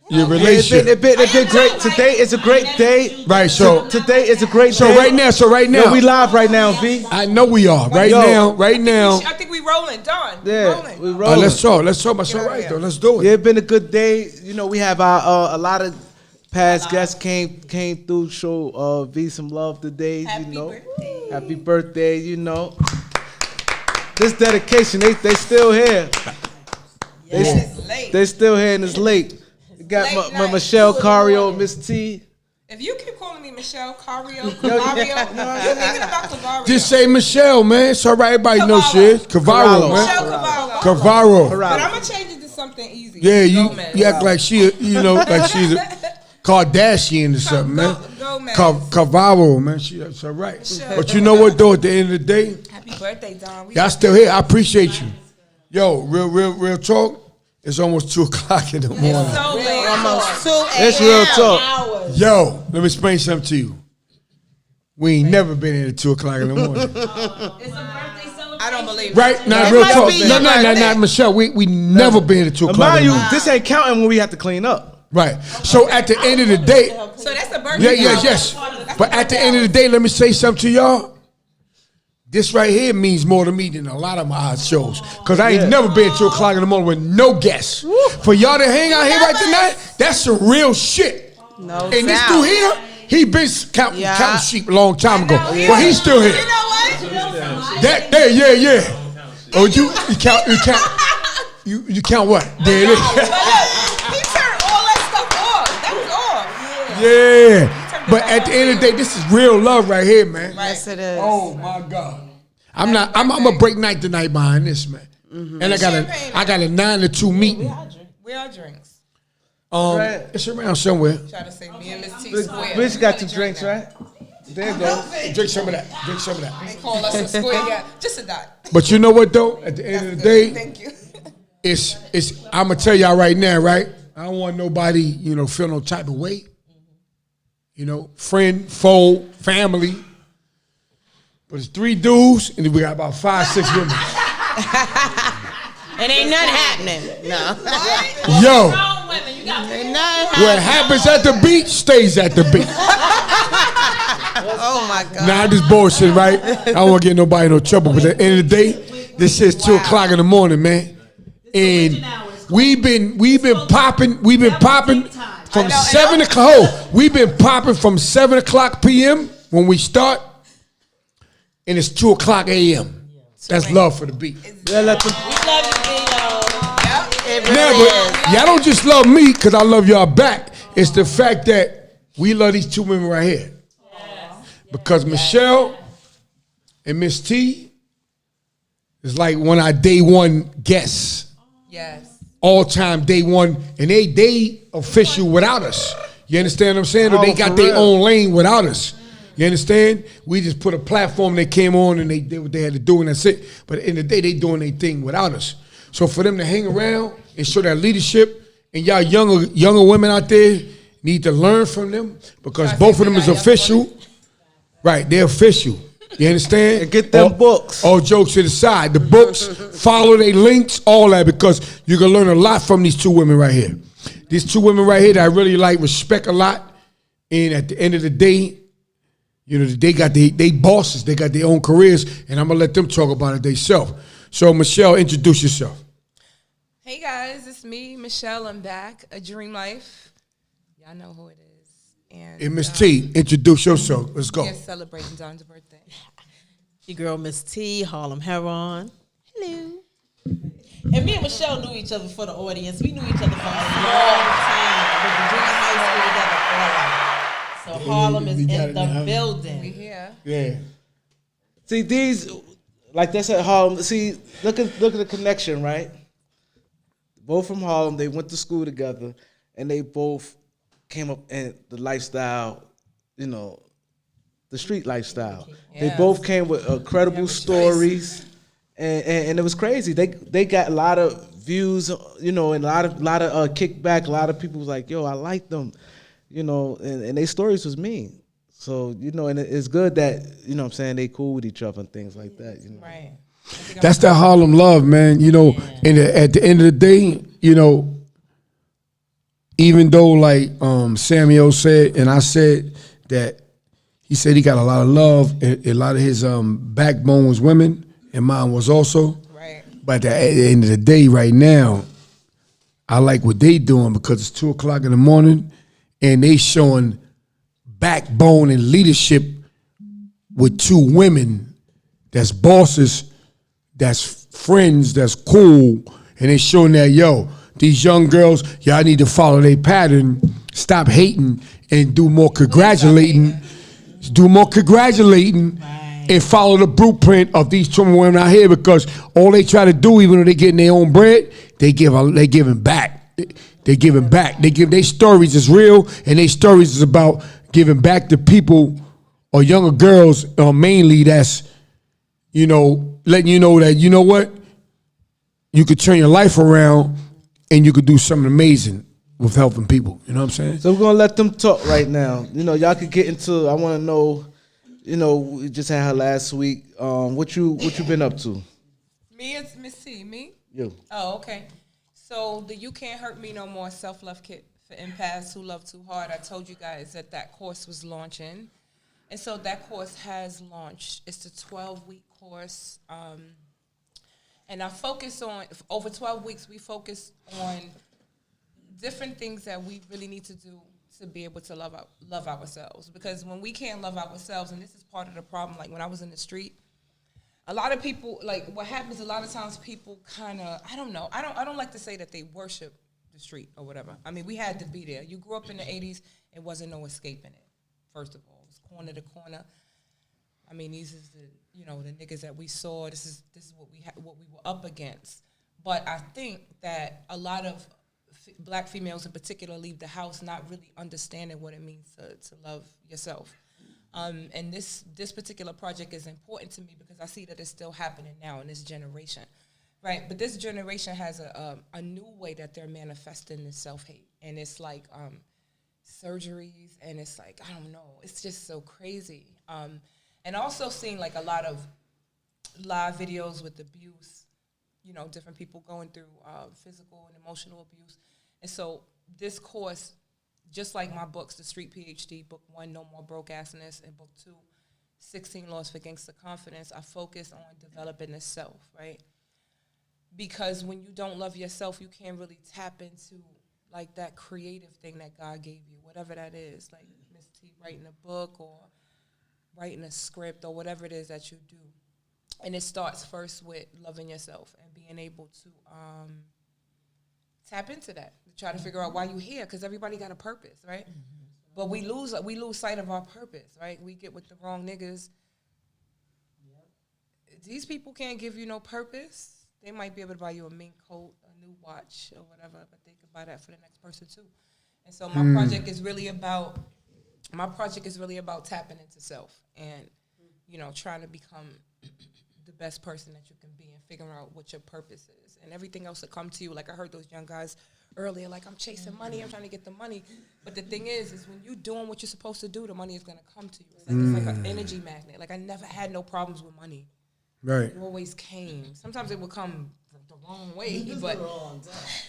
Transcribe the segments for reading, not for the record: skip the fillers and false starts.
Your relationship. It's been great. Today is a great day. Right, so today is a great day. So right now. Yo, we live right now, V. I know we are. Right now. I think we rolling, Don. Yeah, we rolling. Let's talk. That's all right, though. Let's do it. Yeah, it's been a good day. You know, we have our a lot of past guests came through, show V some love today. Happy birthday, you know. This dedication, they still here. They still here and it's late. We got my Michelle Cario, Miss T. If you keep calling me Michelle Cario, you're thinking about Carvalho. Just say Michelle, man. So everybody knows shit. Carvalho, man. Michelle Carvalho. But I'm gonna change it to something easy. Yeah, you act like she's a Kardashian or something, man. Carvalho, man. That's all right. But you know what, though? At the end of the day, happy birthday, Don. Y'all still here. I appreciate you. Yo, real talk. It's almost 2 o'clock in the morning. It's so late. Almost 2 a.m. It's real talk. Yo, let me explain something to you. We ain't never been here at 2 o'clock in the morning. It's a birthday celebration. I don't believe it. Right? Now, real talk. No, Michelle. We never been here at 2 o'clock. Mind you, this ain't counting when we have to clean up. Right. So at the end of the day. So that's a birthday. Yes. But at the end of the day, let me say something to y'all. This right here means more to me than a lot of my odd shows. Because I ain't never been at 2 o'clock in the morning with no guests. For y'all to hang out here right tonight, that's some real shit. No and doubt. this dude here, he been counting sheep a long time ago. But he's still here. You know what? Yeah. Oh, you count what? There it is. He turned all that stuff off. That was off. Yeah. But at the end of the day, this is real love right here, man. Yes, it is. Oh my God. I'm a break night tonight behind this, man. Mm-hmm. And I got a 9 to 2 meeting. Where are drinks? It's around somewhere. Try to say me and Miss T square. Bitch got 2 drinks, right? There you go. Drink some of that. They call us a square. Yeah, just a dot. But you know what though? At the end of the day, thank you. It's. I'm gonna tell y'all right now, right? I don't want nobody, feel no type of way. Friend, foe, family. But it's 3 dudes, and then we got about 5, 6 women. It ain't nothing happening. No. Yo. Ain't nothing What happens at the beach stays at the beach. Oh my God. Nah, I'm just bullshit, right? I don't want to get nobody in no trouble. But at the end of the day, this shit's 2 o'clock in the morning, man. And we've been popping from 7 o'clock. We've been popping from 7 o'clock p.m. when we start, and it's 2 o'clock a.m. That's love for the beat. We love you, Vito. But y'all don't just love me because I love y'all back. It's the fact that we love these 2 women right here. Because Michelle and Miss T is like one of our day one guests. Yes. All time day one, and they official without us. You understand what I'm saying? Or they got their own lane without us. You understand? We just put a platform they came on and they did what they had to do and that's it. But in the day, they doing their thing without us. So for them to hang around and show that leadership, and y'all younger women out there need to learn from them because both of them is official. Right, they're official. You understand? And get them books. All jokes to the side. The books, follow their links, all that, because you're going to learn a lot from these 2 women right here. These 2 women right here that I really respect a lot. And at the end of the day, they got they bosses. They got their own careers. And I'm going to let them talk about it themselves. So, Michelle, introduce yourself. Hey, guys. It's me, Michelle. I'm back. A Dream Life. Y'all know who it is. And Miss T, introduce yourself. Let's go. We're celebrating Don's birthday. Your girl, Miss T, Harlem Heron. Hello. And me and Michelle knew each other for the audience. We knew each other for a long time. We were junior high school together. So Harlem is in the building. We here. Yeah. See, these, like they said, Harlem, see, look at the connection, right? Both from Harlem, they went to school together, and they both came up in the lifestyle, the street lifestyle. Yeah. They both came with credible stories, and it was crazy. They got a lot of views, and a lot of kickback. A lot of people was like, "Yo, I like them," and their stories was mean. So and it's good that what I'm saying, they cool with each other and things like that. Right. That's that Harlem love, man. And at the end of the day, even though like Samuel said, and I said that he said he got a lot of love, and a lot of his backbone was women, and mine was also. Right. But at the end of the day, right now, I like what they doing because it's 2:00 in the morning, and they showing backbone and leadership with two women that's bosses, that's friends, that's cool, and they showing that, yo, these young girls, y'all need to follow their pattern, stop hating, and do more congratulating, and follow the blueprint of these two women out here, because all they try to do, even though they getting their own bread, they giving back. They giving back. They give their stories is real, and their stories is about giving back to people or younger girls, mainly, that's, you know, letting you know that, you know what, you could turn your life around and you could do something amazing with helping people. You know what I'm saying? So we're gonna let them talk right now. You know, y'all could get into. I want to know. You know, we just had her last week. What you been up to? Me, it's Misty. Me? You. Oh, okay. So the You Can't Hurt Me No More Self-Love Kit for Empaths Who Love Too Hard. I told you guys that course was launching. And so that course has launched. It's a 12-week course. And I focus on, over 12 weeks, we focus on different things that we really need to do to be able to love ourselves. Because when we can't love ourselves, and this is part of the problem, like when I was in the street, a lot of people, like what happens a lot of times, people kind of, I don't know, I don't like to say that they worship the street or whatever. I mean, we had to be there. You grew up in the 80s, it wasn't no escaping it, first of all. It was corner to corner. I mean, these is the, you know, the niggas that we saw. This is what what we were up against. But I think that a lot of black females in particular leave the house not really understanding what it means to love yourself. And this particular project is important to me because I see that it's still happening now in this generation, right? But this generation has a new way that they're manifesting this self-hate. And it's like surgeries, and it's like, I don't know, it's just so crazy. And also seeing like a lot of live videos with abuse, you know, different people going through physical and emotional abuse. And so this course, just like my books, The Street PhD, book 1, No More Broke Assness, and book 2, 16 Laws for Gangsta Confidence, I focus on developing the self, right? Because when you don't love yourself, you can't really tap into like that creative thing that God gave you, whatever that is, like Misty writing a book or writing a script or whatever it is that you do. And it starts first with loving yourself and being able to tap into that, to try to figure out why you're here, because everybody got a purpose, right? Mm-hmm. But we lose sight of our purpose, right? We get with the wrong niggas. Yep. These people can't give you no purpose. They might be able to buy you a mink coat, a new watch, or whatever, but they could buy that for the next person too. And so my project is really about tapping into self and, you know, trying to become the best person that you can be and figuring out what your purpose is. And everything else will come to you. Like I heard those young guys earlier, like, I'm chasing money, I'm trying to get the money. But the thing is when you're doing what you're supposed to do, the money is going to come to you. It's like an energy magnet. Like I never had no problems with money. Right. It always came. Sometimes it would come the wrong way, but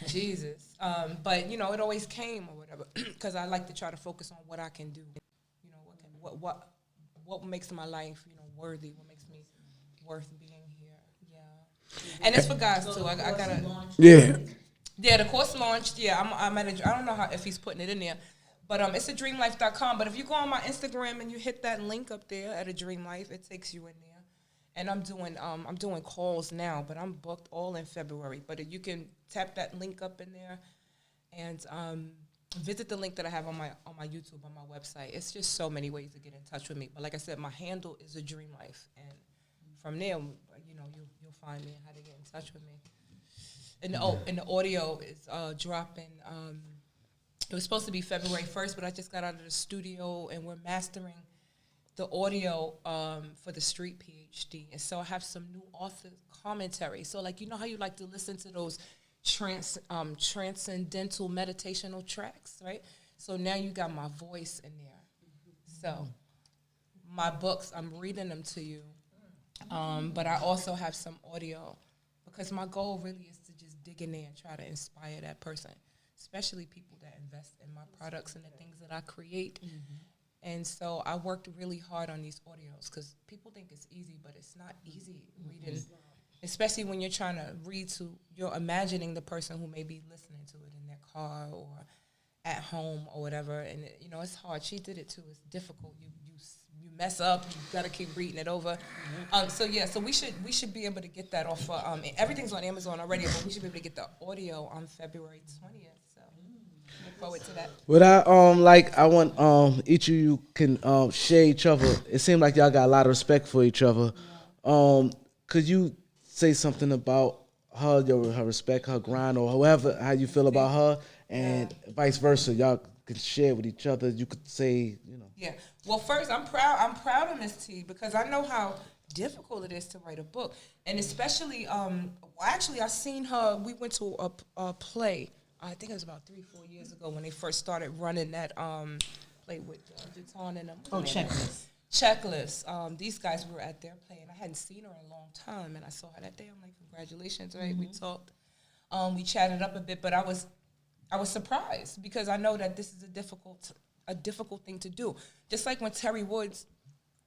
Jesus. But, you know, it always came or whatever, because I like to try to focus on what I can do. You know, what makes my life, you know, worthy, what makes me worth being here. Yeah. And it's for guys too. I gotta. Yeah. Yeah, the course launched. Yeah, I'm at I don't know if he's putting it in there, but it's at dreamlife.com. But if you go on my Instagram and you hit that link up there at a Dream Life, it takes you in there. And I'm doing calls now, but I'm booked all in February. But you can tap that link up in there, and visit the link that I have on my YouTube, on my website. It's just so many ways to get in touch with me. But like I said, my handle is a Dream Life, and from there, you know, you'll find me and how to get in touch with me. And the audio is dropping. It was supposed to be February 1st, but I just got out of the studio and we're mastering the audio for the Street PhD. And so I have some new author commentary. So like, you know how you like to listen to those transcendental meditational tracks, right? So now you got my voice in there. So my books, I'm reading them to you. But I also have some audio, because my goal really is to just dig in there and try to inspire that person. especially people that invest in my products and the things that I create. And so I worked really hard on these audios because people think it's easy, but it's not easy reading, especially when you're trying to read to, you're imagining the person who may be listening to it in their car or at home or whatever. And, it's hard. She did it too. It's difficult. You mess up. You got to keep reading it over. So we should be able to get that off. Everything's on Amazon already, but we should be able to get the audio on February 20th. So look forward to that. What I want each of you can share each other. It seems like y'all got a lot of respect for each other. Could you say something about her, her respect, her grind, or how you feel about her, and vice versa? Y'all can share with each other. You could say, Yeah. Well, first, I'm proud of Miss T because I know how difficult it is to write a book, and especially, actually, I seen her. We went to a play. I think it was about 3-4 years ago when they first started running that play with Deton and them. Checklist. These guys were at their play, and I hadn't seen her in a long time, and I saw her that day. I'm like, congratulations, right? We talked. We chatted up a bit, but I was surprised because I know that this is a difficult thing to do. Just like when Terry Woods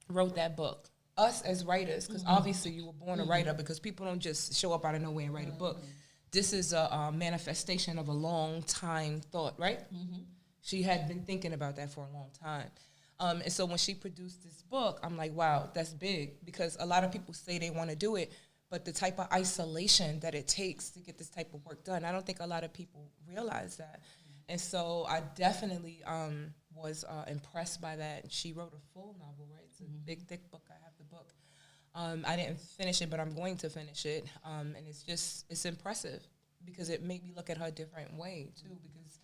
wrote that book, us as writers, because obviously you were born a writer because people don't just show up out of nowhere and write a book. This is a manifestation of a long time thought, right? She had been thinking about that for a long time. And so when she produced this book, I'm like, wow, that's big because a lot of people say they want to do it, but the type of isolation that it takes to get this type of work done, I don't think a lot of people realize that. And so I definitely was impressed by that. And she wrote a full novel, right? It's a big, thick book. I have the book. I didn't finish it, but I'm going to finish it. And it's impressive because it made me look at her a different way, too, because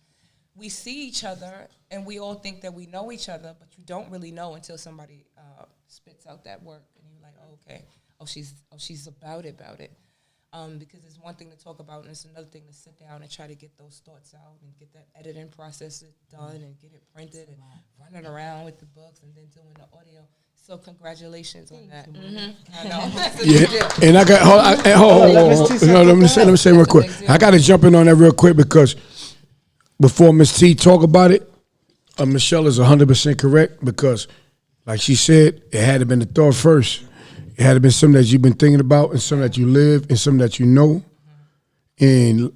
we see each other and we all think that we know each other, but you don't really know until somebody spits out that work and you're like, oh, okay. She's about it. Because it's one thing to talk about and it's another thing to sit down and try to get those thoughts out and get that editing process done and get it printed and running around with the books and then doing the audio. So congratulations on that. I know. Yeah, and I got hold on. No, let me say real quick. I got to jump in on that real quick because before Miss T talk about it, Michelle is 100% correct because, like she said, it had to been the thought first. It had to been something that you've been thinking about and something that you live and something that you know. And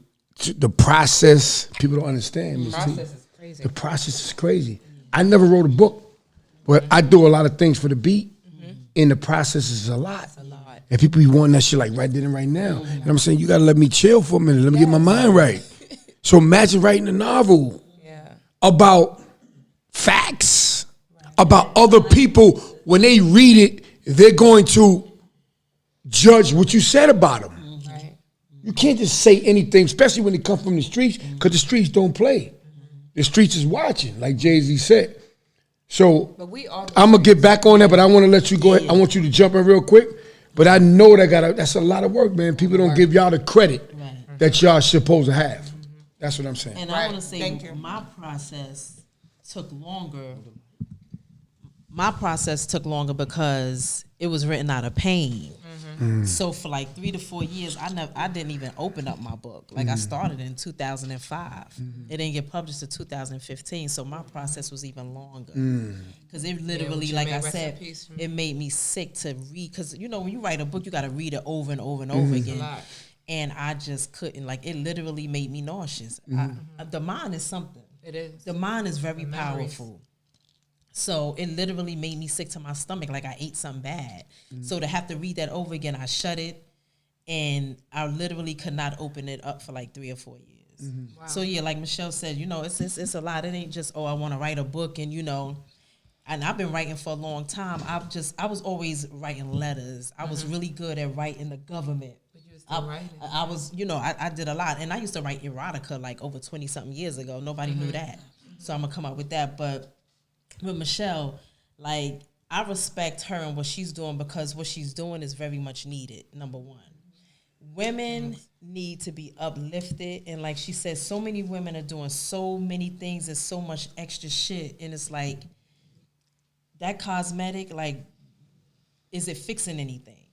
the process, people don't understand. The process is crazy. The process is crazy. I never wrote a book, but I do a lot of things for the beat, and the process is a lot. It's a lot. And people be wanting that shit like right then and right now. And I'm saying, you got to let me chill for a minute. Let me get my mind right. So imagine writing a novel about facts, about other people. When they read it, they're going to judge what you said about them. Right. You can't just say anything, especially when it comes from the streets, because the streets don't play. The streets is watching, like Jay-Z said. So I'm going to get back on that, but I want to let you go ahead. I want you to jump in real quick. But I know that's a lot of work, man. People don't give y'all the credit that y'all supposed to have. That's what I'm saying. And I want to say my process took longer. My process took longer because it was written out of pain. So for like 3 to 4 years, I didn't even open up my book. Like I started in 2005. It didn't get published until 2015. So my process was even longer because it literally, like I said, it made me sick to read. Because when you write a book, you got to read it over and over and over again. And I just couldn't. Like it literally made me nauseous. The mind is something. It is. The mind is very powerful. So it literally made me sick to my stomach, like I ate something bad. So to have to read that over again, I shut it, and I literally could not open it up for like 3 or 4 years. Wow. So yeah, like Michelle said, it's a lot. It ain't just, I want to write a book, and and I've been writing for a long time. I was always writing letters. I was really good at writing the government. But you were still writing. I was, I did a lot, and I used to write erotica like over 20 something years ago. Nobody knew that, so I'm gonna come up with that, but. With Michelle, like, I respect her and what she's doing because what she's doing is very much needed, number one. Women need to be uplifted. And like she said, so many women are doing so many things and so much extra shit. And it's like, that cosmetic, like, is it fixing anything?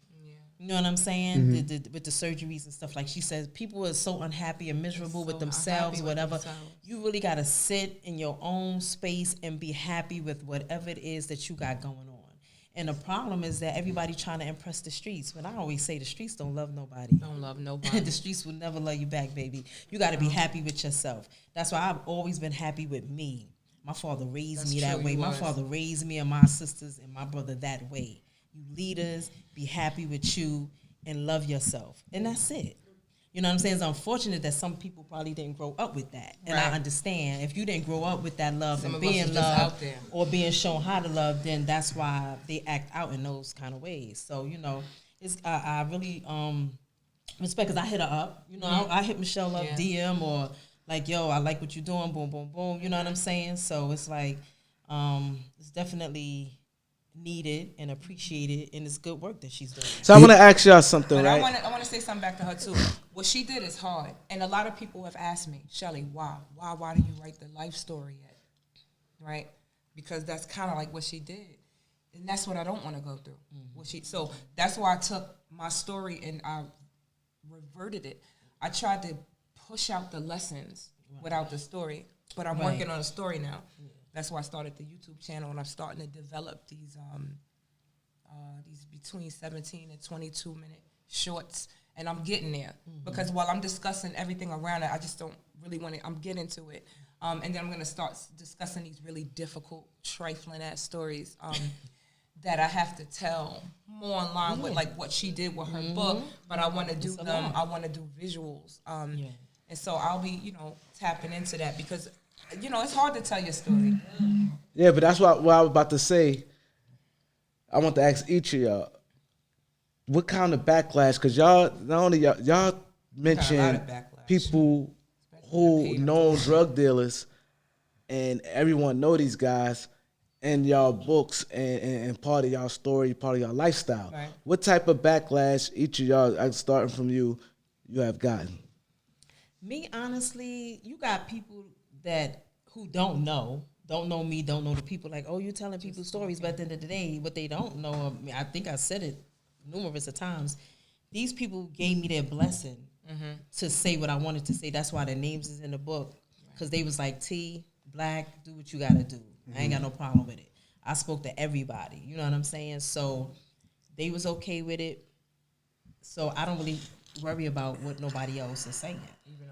You know what I'm saying? With the surgeries and stuff, like she says, people are so unhappy and miserable with themselves, whatever. You really got to sit in your own space and be happy with whatever it is that you got going on. And the problem is that everybody trying to impress the streets. But I always say the streets don't love nobody. Don't love nobody. The streets will never love you back, baby. You got to be happy with yourself. That's why I've always been happy with me. My father raised me that way. My father raised me and my sisters and my brother that way. You leaders, be happy with you and love yourself. And that's it. You know what I'm saying? It's unfortunate that some people probably didn't grow up with that. And I understand. If you didn't grow up with that love and being loved or being shown how to love, then that's why they act out in those kind of ways. So, you know, it's I really respect, because I hit her up. You know, I hit Michelle up, DM, or like, yo, I like what you're doing, boom, boom, boom. You know what I'm saying? So it's like, it's definitely needed and appreciated, and it's good work that she's doing. So I want to ask y'all something, But right? I want to say something back to her too. What she did is hard, and a lot of people have asked me, Shelly, why do you write the life story yet? Right? Because that's kind of like what she did, and that's what I don't want to go through. So that's why I took my story and I reverted it. I tried to push out the lessons without the story, but I'm working on a story now. That's why I started the YouTube channel, and I'm starting to develop these between 17 and 22 minute shorts, and I'm getting there because while I'm discussing everything around it, I just don't really want to. I'm getting to it, and then I'm going to start discussing these really difficult, trifling ass stories that I have to tell more in line with like what she did with her book. But I want to do them. I want to do visuals, and so I'll be tapping into that because. It's hard to tell your story. Yeah, but that's what I was about to say. I want to ask each of y'all, what kind of backlash? Because y'all, not only y'all mentioned people who known drug dealers, and everyone know these guys, and y'all books and part of y'all story, part of y'all lifestyle. Right. What type of backlash each of y'all, starting from you have gotten? Me, honestly, you got people who don't know me, don't know the people, like, oh, you're telling people stories, but at the end of the day, what they don't know, I think I said it numerous of times, these people gave me their blessing to say what I wanted to say. That's why their names is in the book, because they was like, T, Black, do what you gotta do. I ain't got no problem with it. I spoke to everybody, you know what I'm saying? So they was okay with it. So I don't really worry about what nobody else is saying.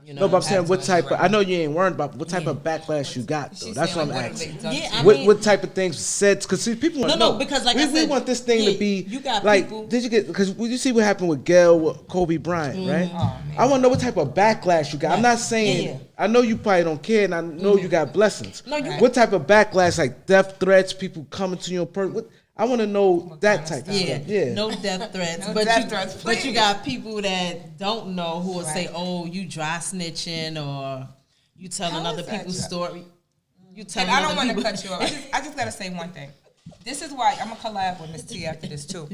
No, but I'm saying what type of, I know you ain't worried about what type of backlash you got, though. That's what I'm asking. Yeah, what type of things said, because people want to know. No, because like I said, we want this thing to be, you got like, people. did you get, because you see what happened with Gail, with Kobe Bryant, right? Oh, I want to know what type of backlash you got. I'm not saying, I know you probably don't care, and I know you got blessings. No, what type of backlash, like death threats, people coming to your person, I want to know that type of stuff. Yeah. No death threats. But you got people that don't know who will say, oh, you dry snitching, or you telling other people's story. You telling and I don't want to cut you off. I just got to say one thing. This is why I'm going to collab with Miss T after this, too.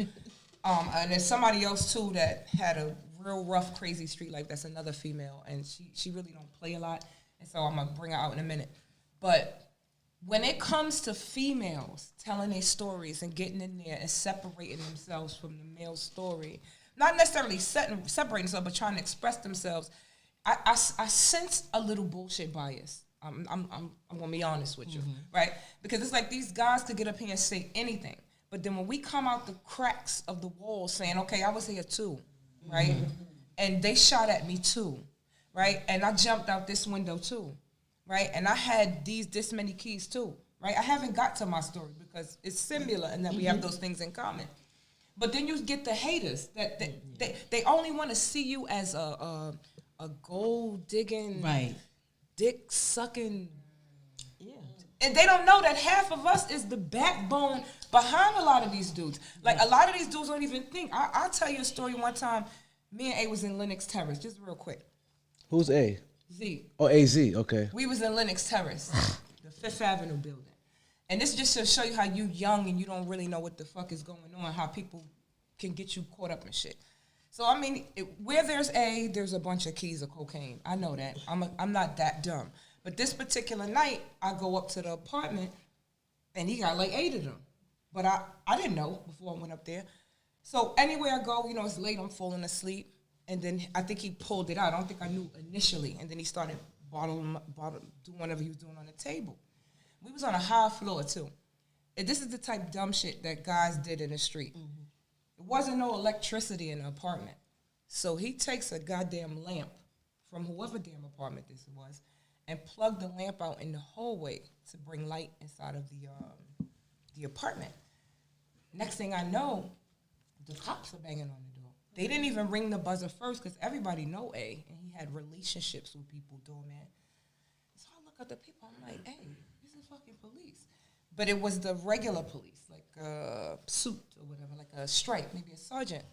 And there's somebody else, too, that had a real rough, crazy street life. That's another female, and she really don't play a lot. And so I'm going to bring her out in a minute. But when it comes to females telling their stories and getting in there and separating themselves from the male story, not necessarily separating themselves, but trying to express themselves, I sense a little bullshit bias. I'm gonna be honest with you, right? Because it's like these guys could get up here and say anything, but then when we come out the cracks of the wall saying, okay, I was here too, right? And they shot at me too, right? And I jumped out this window too. Right, and I had this many keys too. Right, I haven't got to my story because it's similar and that we have those things in common. But then you get the haters that they only want to see you as a gold digging, dick sucking. Yeah, and they don't know that half of us is the backbone behind a lot of these dudes. Like a lot of these dudes don't even think. I'll tell you a story. One time, me and A was in Lenox Terrace. Just real quick. Who's A? Z. Oh, AZ, okay. We was in Lenox Terrace, the Fifth Avenue building. And this just to show you how you young and you don't really know what the fuck is going on, how people can get you caught up in shit. So, I mean, where there's A, there's a bunch of keys of cocaine. I know that. I'm not that dumb. But this particular night, I go up to the apartment, and he got like 8 of them. But I didn't know before I went up there. So anywhere I go, it's late, I'm falling asleep. And then I think he pulled it out. I don't think I knew initially. And then he started doing whatever he was doing on the table. We was on a high floor, too. And this is the type dumb shit that guys did in the street. Mm-hmm. It wasn't no electricity in the apartment. So he takes a goddamn lamp from whoever damn apartment this was and plugged the lamp out in the hallway to bring light inside of the apartment. Next thing I know, the cops are banging on the door. They didn't even ring the buzzer first because everybody know A, and he had relationships with people doing that. So I look at the people, I'm like, hey, this is fucking police. But it was the regular police, like a suit or whatever, like a stripe, maybe a sergeant.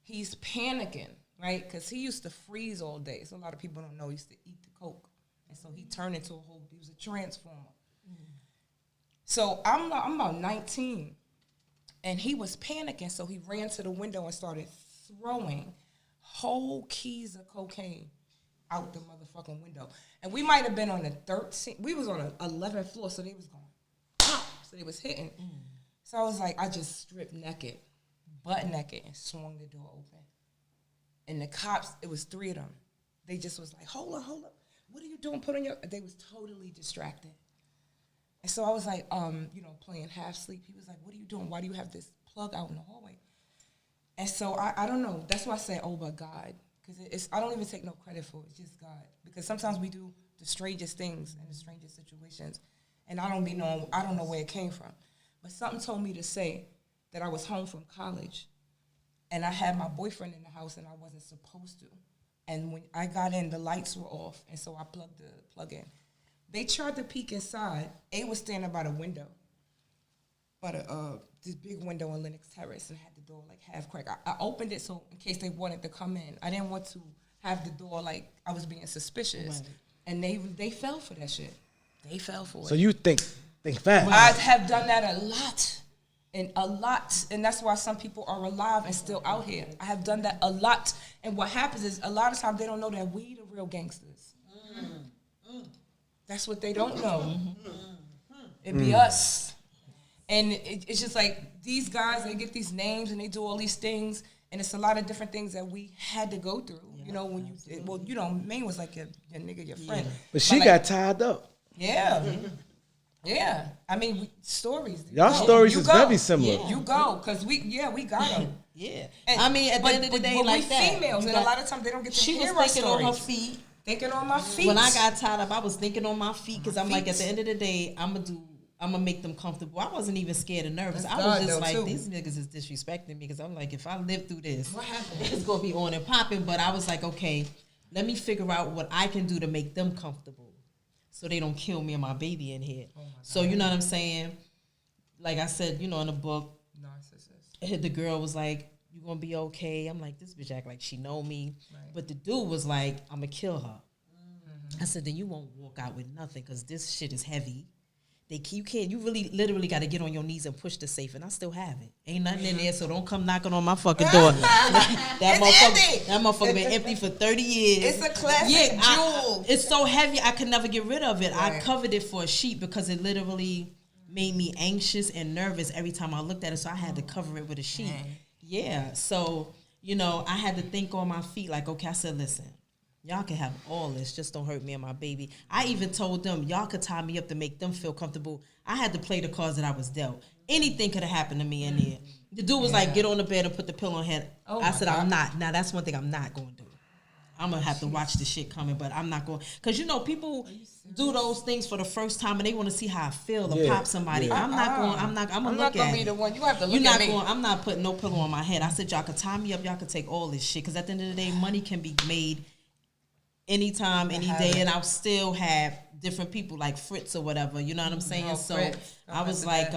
He's panicking, right? Because he used to freeze all day. So a lot of people don't know he used to eat the coke. And so he turned into he was a transformer. Mm-hmm. So I'm about 19. And he was panicking, so he ran to the window and started throwing whole keys of cocaine out the motherfucking window. And we might have been on the 13th. We was on the 11th floor, so they was going pop. So they was hitting. So I was like, I just stripped naked, butt naked, and swung the door open. And the cops, it was 3 of them. They just was like, hold up. What are you doing? Put on your... They was totally distracted. And so I was like, playing half sleep. He was like, what are you doing? Why do you have this plug out in the hallway? And so I don't know. That's why I say, oh, but God. Because I don't even take no credit for it. It's just God. Because sometimes we do the strangest things in the strangest situations. And I don't know where it came from. But something told me to say that I was home from college. And I had my boyfriend in the house and I wasn't supposed to. And when I got in, the lights were off. And so I plugged the plug in. They tried to peek inside. A was standing by the window, by this big window in Lenox Terrace, and had the door like half cracked. I opened it so in case they wanted to come in. I didn't want to have the door like I was being suspicious, and they fell for that shit. They fell for it. So you think fast? I have done that a lot, and that's why some people are alive and still out here. I have done that a lot, and what happens is a lot of times they don't know that we the real gangsters. That's what they don't know. It be us. And it's just like these guys, they get these names and they do all these things. And it's a lot of different things that we had to go through. Yeah, when Maine was like your nigga, your friend. Yeah. But she got tied up. Yeah. Yeah. I mean, stories. Y'all stories is very similar. Yeah. You go. Because we got them. Yeah. And, I mean, at the end of the day, like that. Females, and a lot of times they don't get to hear our stories. She was thinking on her feet. Thinking on my feet. When I got tied up, I was thinking on my feet because I'm like, at the end of the day, I'm gonna make them comfortable. I wasn't even scared or nervous. I was just like, these niggas is disrespecting me because I'm like, if I live through this, what happened? It's gonna be on and popping. But I was like, okay, let me figure out what I can do to make them comfortable, so they don't kill me and my baby in here. Oh so you know what I'm saying? Like I said, in the book, the girl was like, you gonna be okay? I'm like, this bitch act like she know me. Right. But the dude was like, I'm gonna kill her. Mm-hmm. I said, then you won't walk out with nothing because this shit is heavy. You really literally got to get on your knees and push the safe, and I still have it. Ain't nothing in there, so don't come knocking on my fucking door. that motherfucker been empty for 30 years. It's a classic jewel. It's so heavy, I could never get rid of it. Right. I covered it for a sheet because it literally made me anxious and nervous every time I looked at it, so I had to cover it with a sheet. Right. Yeah, so, I had to think on my feet like, okay, I said, listen, y'all can have all this, just don't hurt me and my baby. I even told them, y'all could tie me up to make them feel comfortable. I had to play the cards that I was dealt. Anything could have happened to me in there. The dude was like, get on the bed and put the pillow on head. I said, I'm not. Now, that's one thing I'm not going to do. I'm going to have to watch the shit coming, but I'm not going. Because, people do those things for the first time and they want to see how I feel to pop somebody. Yeah. I'm not going to be the one. You have to look at me. I'm not putting no pillow on my head. I said, y'all could tie me up. Y'all could take all this shit. Because at the end of the day, money can be made anytime, any day, and I'll still have different people like Fritz or whatever. You know what I'm saying? So I was like,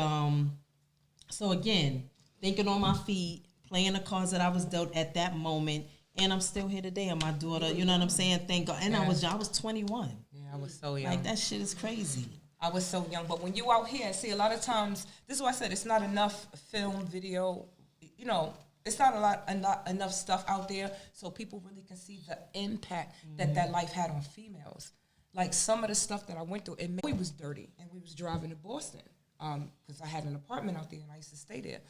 so again, thinking on my feet, playing the cards that I was dealt at that moment. And I'm still here today, and my daughter, you know what I'm saying? Thank God. And I was 21. Yeah, I was so young. Like, that shit is crazy. I was so young. But when you out here, see, a lot of times, this is why I said it's not enough film, video, it's not enough stuff out there so people really can see the impact that life had on females. Like, some of the stuff that I went through, we was dirty, and we was driving to Boston because I had an apartment out there, and I used to stay there.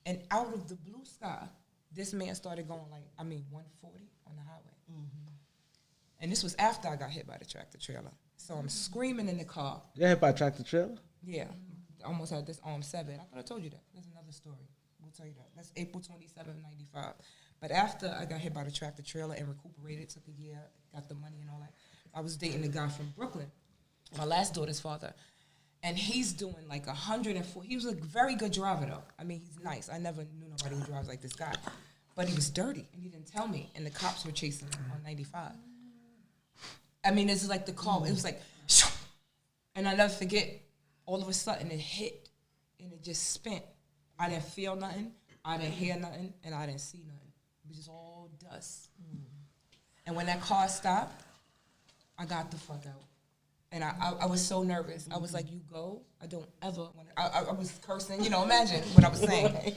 And out of the blue sky, this man started going 140 on the highway. Mm-hmm. And this was after I got hit by the tractor trailer. So I'm screaming in the car. You got hit by a tractor trailer? Yeah. I almost had this arm severed. I thought I told you that. That's another story. We'll tell you that. That's April 27, 95. But after I got hit by the tractor trailer and recuperated, took a year, got the money and all that, I was dating a guy from Brooklyn, my last daughter's father. And he's doing 104. He was a very good driver, though. I mean, he's nice. I never knew nobody who drives like this guy. But he was dirty, and he didn't tell me. And the cops were chasing him on 95. I mean, it's like the car. It was like, shoo, and I'll never forget, all of a sudden it hit, and it just spent. I didn't feel nothing. I didn't hear nothing, and I didn't see nothing. It was just all dust. And when that car stopped, I got the fuck out. And I was so nervous. I was like, you go? I don't ever want to. I was cursing, imagine what I was saying.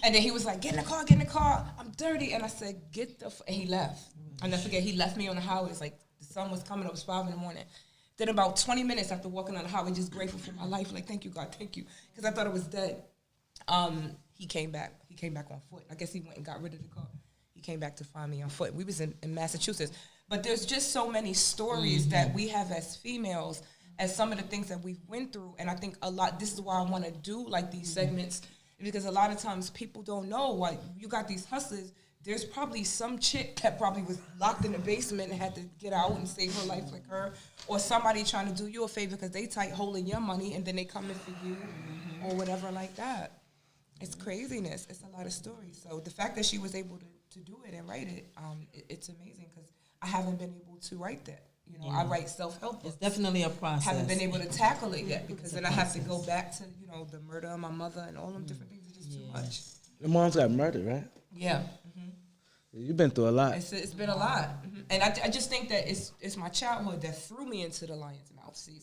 And then he was like, get in the car. I'm dirty. And I said, get the and he left. I'll never forget, he left me on the highway. It's like the sun was coming up, it was 5 a.m. Then about 20 minutes after walking on the highway, just grateful for my life, like, thank you, God, thank you. Because I thought I was dead. He came back. He came back on foot. I guess he went and got rid of the car. He came back to find me on foot. We was in Massachusetts. But there's just so many stories that we have as females, as some of the things that we've went through. And I think this is why I want to do these segments, because a lot of times people don't know, you got these hustlers, there's probably some chick that probably was locked in the basement and had to get out and save her life like her, or somebody trying to do you a favor because they tight holding your money and then they come in for you or whatever like that. It's craziness. It's a lot of stories. So the fact that she was able to do it and write it, it's amazing because I haven't been able to write that. I write self-help books. It's definitely a process. Haven't been able to tackle it yet because then I have to go back to, the murder of my mother and all them different things. It's just too much. Your mom's got murdered, right? Yeah. You've been through a lot. It's been a lot. And I just think that it's my childhood that threw me into the lion's mouth. See,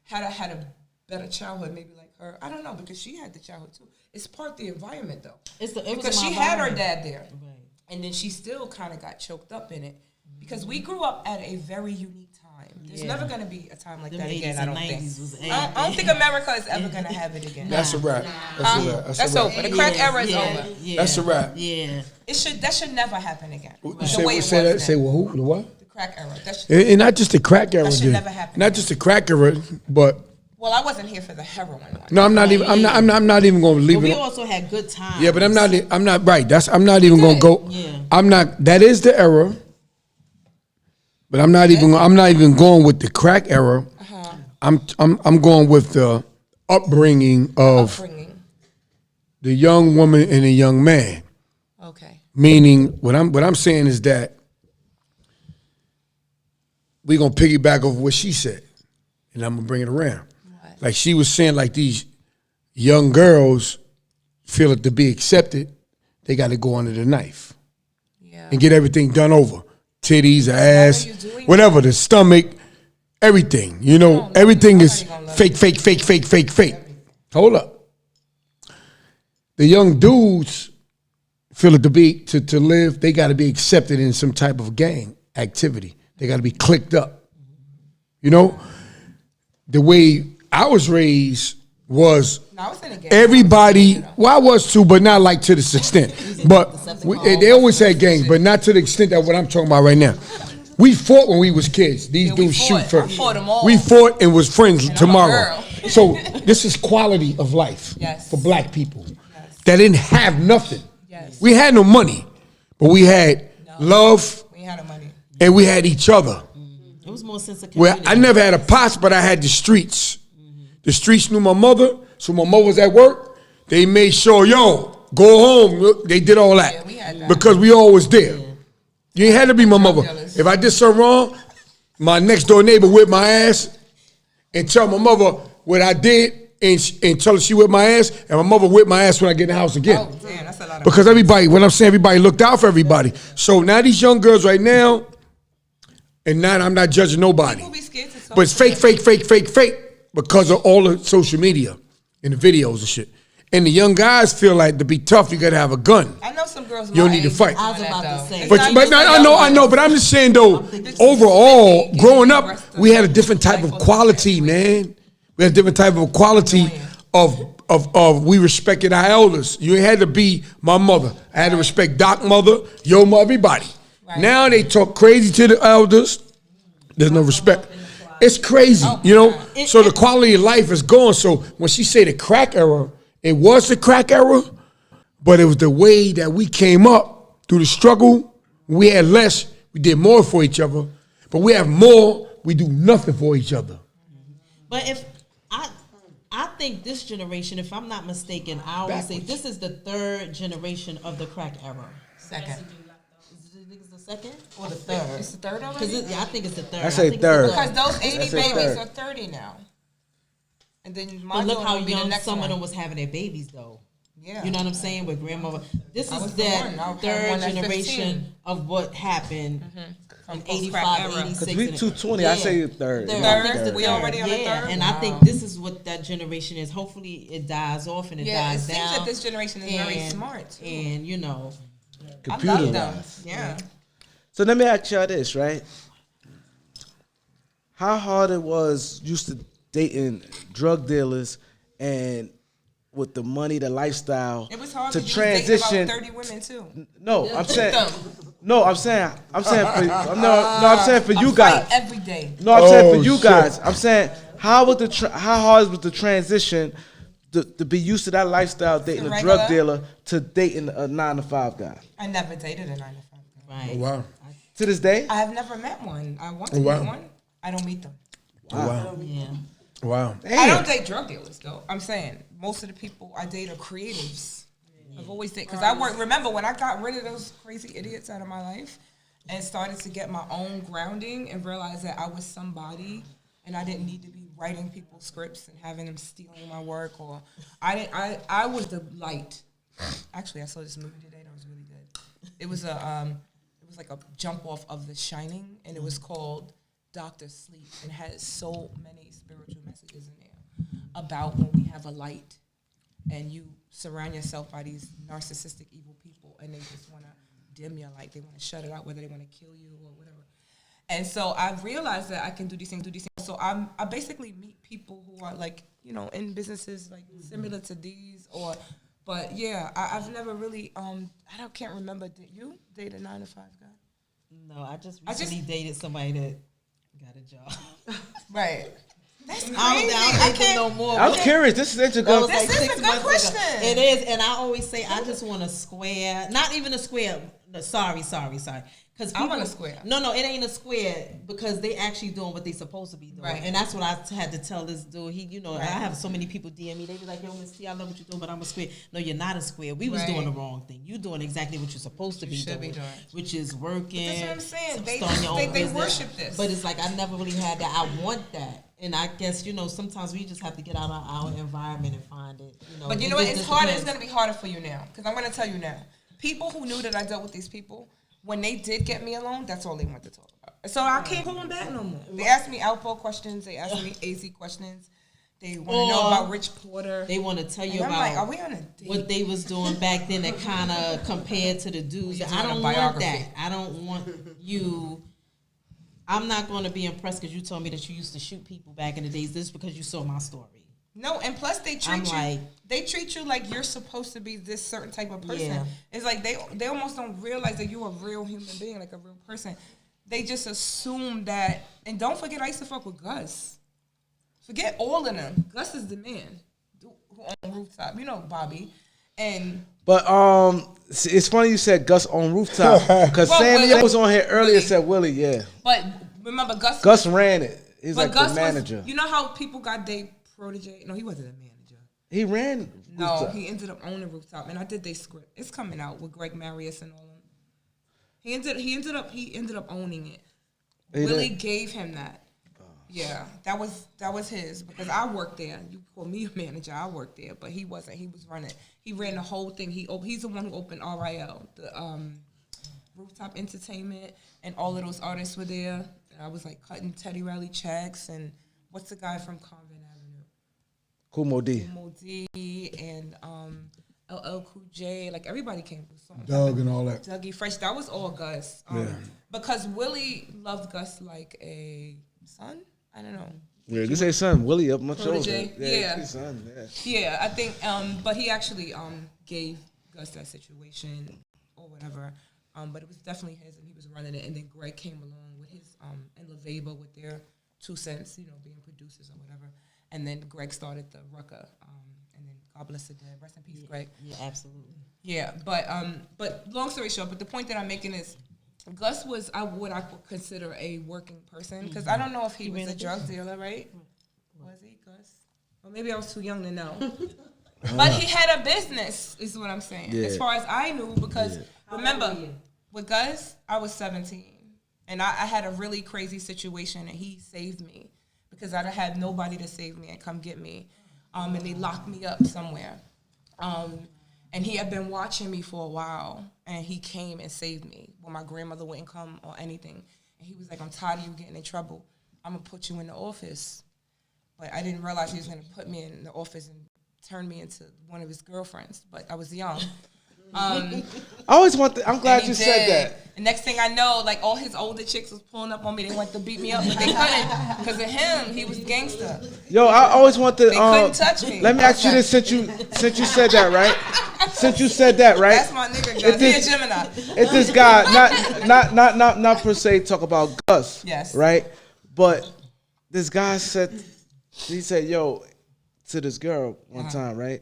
had I had a better childhood, maybe like her, I don't know, because she had the childhood too. It's part of the environment though. Because she had her dad there. Right. And then she still kind of got choked up in it. Because we grew up at a very unique time. There's never going to be a time like that again, I don't think. I don't think America is ever going to have it again. That's a wrap. That's over. The crack era is over. That's a wrap. Yeah. That should never happen again. Say who? The what? The crack era. And not just the crack era. That should never happen. Not just the crack era, but. Well, I wasn't here for the heroin one. No, I'm not even. I'm not even going to leave it. We also had good times. Yeah, but I'm not right. I'm not even going to go. Yeah. I'm not. That is the era. But I'm not even going with the crack era. Uh-huh. I'm going with the upbringing of the young woman and the young man. Okay. Meaning, what I'm saying is that we're gonna piggyback over what she said, and I'm gonna bring it around. What? Like she was saying, like these young girls feel it to be accepted, they got to go under the knife, and get everything done over. Titties, ass, whatever, the stomach, everything. Everything is fake. Hold up. The young dudes feel it to be to live, they got to be accepted in some type of gang activity. They got to be clicked up. The way I was raised was everybody, well, I was too, but not like to this extent. But they always had gangs, but not to the extent that what I'm talking about right now. We fought when we was kids. These dudes shoot first. We fought and was friends tomorrow. So this is quality of life for black people that didn't have nothing. We had no money, but we had love. We had money. And we had each other. It was more sense of community. Well, I never had a pots, but I had the streets. The streets knew my mother, so my mother was at work. They made sure, go home. They did all that, we had that. Because we all was there. You ain't had to be my mother. If I did something wrong, my next door neighbor whipped my ass and tell my mother what I did and tell her she whipped my ass, and my mother whipped my ass when I get in the house again. Oh, damn, that's a lot of because everybody, what I'm saying, everybody looked out for everybody. So now these young girls right now, and now I'm not judging nobody, but it's fake. Because of all the social media and the videos and shit. And the young guys feel like to be tough, you gotta have a gun. I know some girls. You don't need to fight. I was about to say. But I know. But I'm just saying though, overall, growing up, we had a different type of quality, man. We had a different type of quality of of we respected our elders. You had to be my mother. I had to respect Doc mother, your mother, everybody. Right. Now they talk crazy to the elders. There's no respect. It's crazy, you know. So the quality of life is gone. So when she say the crack era, it was the crack era, but it was the way that we came up through the struggle. We had less, we did more for each other. But we have more, we do nothing for each other. But if I think this generation, if I'm not mistaken, I always say this is the third generation of the crack era. Second. Is the second or the third? It's the third already? I think it's the third. I say third. Because those 80 That's a babies third. are 30 now. And then my But look daughter how will be the young next some one. of them was having their babies though. Yeah. You know what I'm saying? With grandmother. This I is was the that one. I had third one at generation 15. of what happened From in post-crack 85, era. 86. Because we 220, I say third. Third? We already on the third? And I Wow. think this is what that generation is. Hopefully it dies off and it Yeah, it dies seems down. that this generation is very smart, too. And you know, I love them. wise. Yeah. So let me ask y'all this, right? How hard it was used to dating drug dealers and with the money, the lifestyle, It was hard to to transition. transition. About 30 women, too. No, I'm saying, Them. I'm saying for you I fight guys. every day. No, I'm saying for you shit. guys. I'm saying how hard was the transition to be used to that lifestyle, dating a regular? drug dealer to dating a 9-to-5 guy? I never dated a 9 to 5 guy. right. Oh, wow. To this day, I have never met one. I want to Oh, wow. meet one. I don't meet them. Oh, wow. Yeah. Wow. I don't date drug dealers, though. I'm saying most of the people I date are creatives. I've always dated, because remember when I got rid of those crazy idiots out of my life and started to get my own grounding and realized that I was somebody and I didn't need to be writing people's scripts and having them stealing my work, or I was the light. Actually, I saw this movie today that was really good. It was like a jump off of The Shining, and it was called Dr. Sleep, and had so many spiritual messages in there about when we have a light and you surround yourself by these narcissistic evil people and they just want to dim your light. They want to shut it out, whether they want to kill you or whatever. And so I've realized that I can do these things. So I basically meet people who are like, you know, in businesses like similar to these, but yeah, I've never really, can't remember. Did you date a 9-to-5 guy? No, I just recently dated somebody that got a job. Right. That's crazy. I can't no more. I'm curious. This is interesting. That was This is a 6 good months question. ago. It is, and I always say I just want a square, not even a square. No, sorry. Because I want a square. No, it ain't a square because they actually doing what they supposed to be doing, Right. and that's what I had to tell this dude. He, you know, I have so many people DM me. They be like, "Yo, Miss T, I love what you're doing, but I'm a square." No, you're not a square. We was Right. doing the wrong thing. You doing exactly what you're supposed to be should doing, be doing. which is working. That's what I'm saying. They starting your own business. worship this. But it's like I never really had that. I want that. And I guess, you know, sometimes we just have to get out of our environment and find it. You know, But you it know what? just It's harder. It's depends. going to be harder for you now. Because I'm going to tell you now. People who knew that I dealt with these people, when they did get me alone, that's all they want to talk about. So I can't hold them back no more. They ask me Alpo questions. They ask me AZ questions. They want to know about Rich Porter. They want to tell you And I'm about like, are we on a date? what they was doing back then that kind of compared to the dudes. You're I doing a don't want biography. that. I don't want you. I'm not going to be impressed because you told me that you used to shoot people back in the days. This is because you saw my story. No, and plus they treat you like you're supposed to be this certain type of person. Yeah. It's like they almost don't realize that you're a real human being, like a real person. They just assume that. And don't forget, I used to fuck with Gus. Forget all of them. Gus is the man who on Rooftop. You know Bobby. And But it's funny you said Gus on Rooftop because Well, Sammy Willie- was on here earlier. Willie. Said Willie, yeah. but remember Gus ran it. He's but like Gus the manager. was. You know how people got their protege? No, he wasn't a manager. He ran. No, Rooftop. he ended up owning Rooftop, and I did their script. It's coming out with Greg Marius and all them. He ended up owning it. He Willie did? gave him that. Yeah, that was his because I worked there. You call me a manager, I worked there, but he wasn't. He was running. He ran the whole thing. He's the one who opened RIL, the Rooftop Entertainment, and all of those artists were there. And I was like cutting Teddy Riley checks and what's the guy from Convent Avenue? Kumo D. Mo D and LL Cool J, like everybody came with songs. Doug and all that. Dougie Fresh, that was all Gus. Yeah. Because Willie loved Gus like a son. I don't know. Yeah, you say son, Willie up my shoulder. Protege? Yeah. Son, Yeah, I think, but he actually gave Gus that situation or whatever. But it was definitely his, and he was running it. And then Greg came along with his and LaVeba with their 2 cents, being producers or whatever. And then Greg started the Rucker, and then God bless the dead. Rest in peace, Greg. Yeah, absolutely. Yeah, but long story short, but the point that I'm making is Gus was what I would consider a working person, because I don't know if he was a drug dealer, right? Was he, Gus? Or maybe I was too young to know. But he had a business, is what I'm saying. Yeah. As far as I knew, because remember, with Gus, I was 17. And I had a really crazy situation, and he saved me because I had nobody to save me and come get me. And they locked me up somewhere. And he had been watching me for a while, and he came and saved me when my grandmother wouldn't come or anything. And he was like, I'm tired of you getting in trouble. I'm going to put you in the office. But I didn't realize he was going to put me in the office and turn me into one of his girlfriends. But I was young. I always want I'm glad you said that. And next thing I know, like all his older chicks was pulling up on me. They wanted to beat me up, but they couldn't because of him. He was gangster. Yo, I always want to. They couldn't touch me. Let me ask you this: since you said that, right? Since you said that, right? That's my nigga, guys. He a Gemini. It's this guy, not per se talk about Gus. Yes. Right, but this guy said, he said, yo, to this girl one time, right?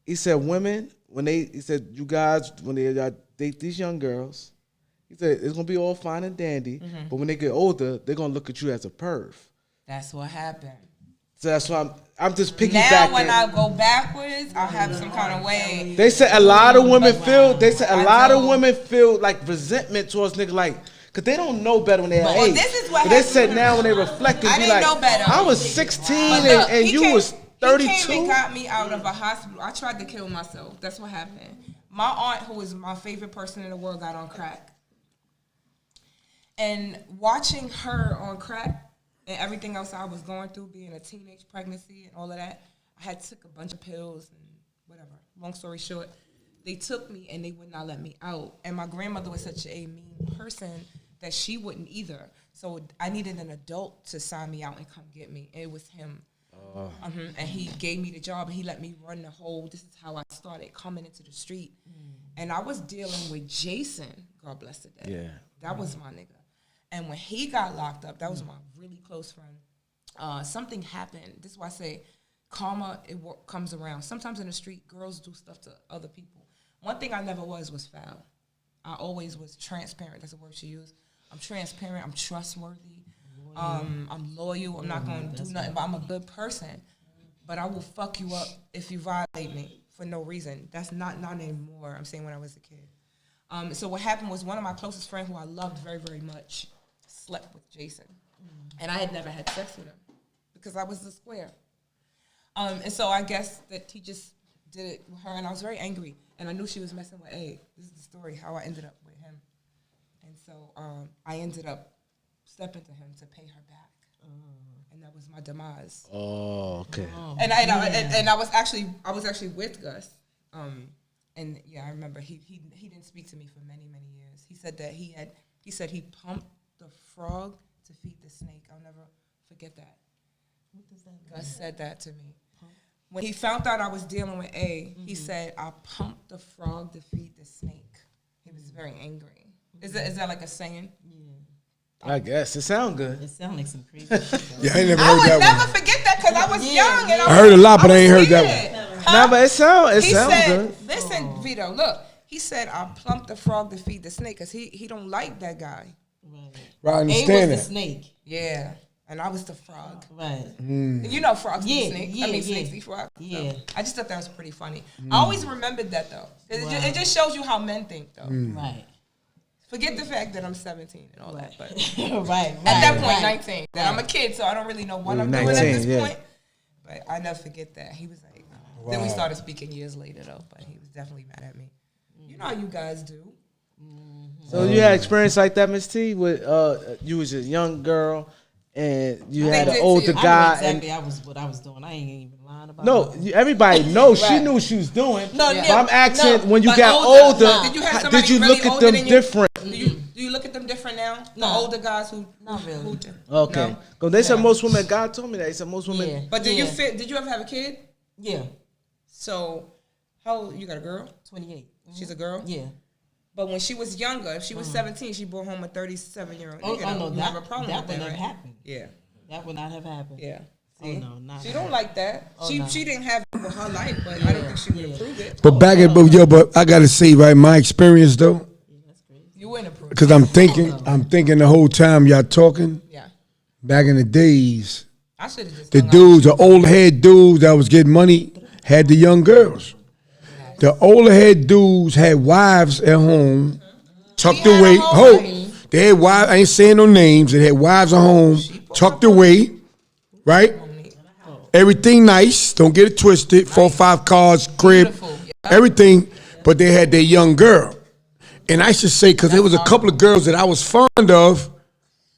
He said, women. He said, you guys, when they date these young girls, he said, it's going to be all fine and dandy, but when they get older, they're going to look at you as a perv. That's what happened. So that's why I'm just piggybacking. Now when I go backwards, I'll have some kind of way. They said a lot of women feel like resentment towards niggas, like, because they don't know better when they're age. This is what they said now when they reflect and I be didn't like, know better. I was 16 Look, and you was 32. He came and got me out of a hospital. I tried to kill myself. That's what happened. My aunt, who was my favorite person in the world, got on crack. And watching her on crack and everything else I was going through, being a teenage pregnancy and all of that, I had took a bunch of pills and whatever. Long story short, they took me and they would not let me out. And my grandmother was such a mean person that she wouldn't either. So I needed an adult to sign me out and come get me. And it was him. And he gave me the job, and he let me run the whole. This is how I started coming into the street. And I was dealing with Jason, God bless the dead. Yeah. That was my nigga. And when he got locked up, that was my really close friend. Something happened. This is why I say karma, comes around. Sometimes in the street, girls do stuff to other people. One thing I never was foul. I always was transparent. That's a word she used. I'm transparent. I'm trustworthy. I'm loyal. I'm not going to do nothing, but I'm a good person. But I will fuck you up if you violate me for no reason. That's not anymore. I'm saying when I was a kid. So what happened was one of my closest friends, who I loved very, very much, slept with Jason. And I had never had sex with him because I was the square. And so I guess that he just did it with her, and I was very angry. And I knew she was messing with A. This is the story, how I ended up with him. And so I ended up stepping to him to pay her back, and that was my demise. Oh, okay. And I was actually with Gus, and yeah, I remember he didn't speak to me for many years. He said that he said he pumped the frog to feed the snake. I'll never forget that. What does that mean? Gus said that to me. When he found out I was dealing with A, he said, I pumped the frog to feed the snake. He was very angry. Is that like a saying? Yeah. I guess it sounds good. It sounds like some crazy shit. Yeah, I ain't never I heard would that never one. forget that because I was young and I heard a lot, but I ain't heard that one. Nah, but it sounds He said, good. listen, Vito, look. He said, I plumped the frog to feed the snake because he don't like that guy. Right, I A understand was the that. snake. Yeah. And I was the frog. Right. You know frogs Yeah, be snakes. yeah, I mean, yeah. snakes be frogs. Yeah. So I just thought that was pretty funny. I always remembered that, though. It just shows you how men think, though. Right. Forget the fact that I'm 17 and all that, but right. at that point, 19. That I'm a kid, so I don't really know what I'm doing at 19, this yeah. point. But I never forget that. He was like, Then we started speaking years later, though, but he was definitely mad at me. You know how you guys do. So you had experience like that, Miss T, with you was a young girl and you had an older I guy. I knew exactly what I was doing. I ain't even lying about it. Everybody knows she knew what she was doing. No, but yeah, I'm asking, when you but got older, older, did you have somebody did you really look at older them than you? different? Did Do you look at them different now? No. The older guys who Not really. Who do? Okay. No? Because they said most women, God told me that. He said most women. Yeah. But did you ever have a kid? Yeah. So, how old, you got a girl? 28. She's a girl? Yeah. But when she was younger, if she was 17, she brought home a 37-year-old. Oh, no, you that have a problem that with would that, have right? happened. Yeah. That would not have happened. Yeah. Oh, See? no, not She that. don't like that. Oh, she no. she didn't have it with her life, but I don't think she would approve it. But but I gotta say, right, my experience though, You wouldn't approve. because I'm thinking the whole time y'all talking. Yeah. Back in the days, I should have just the done dudes, the old head dudes that was getting money, had the young girls. The older head dudes had wives at home, tucked had away. a whole life. They had wives. I ain't saying no names. They had wives at home, tucked away, right? Everything nice. Don't get it twisted. 4 or 5 cars, crib, Beautiful, yeah. everything. But they had their young girl. And I should say, because there was a couple of girls that I was fond of.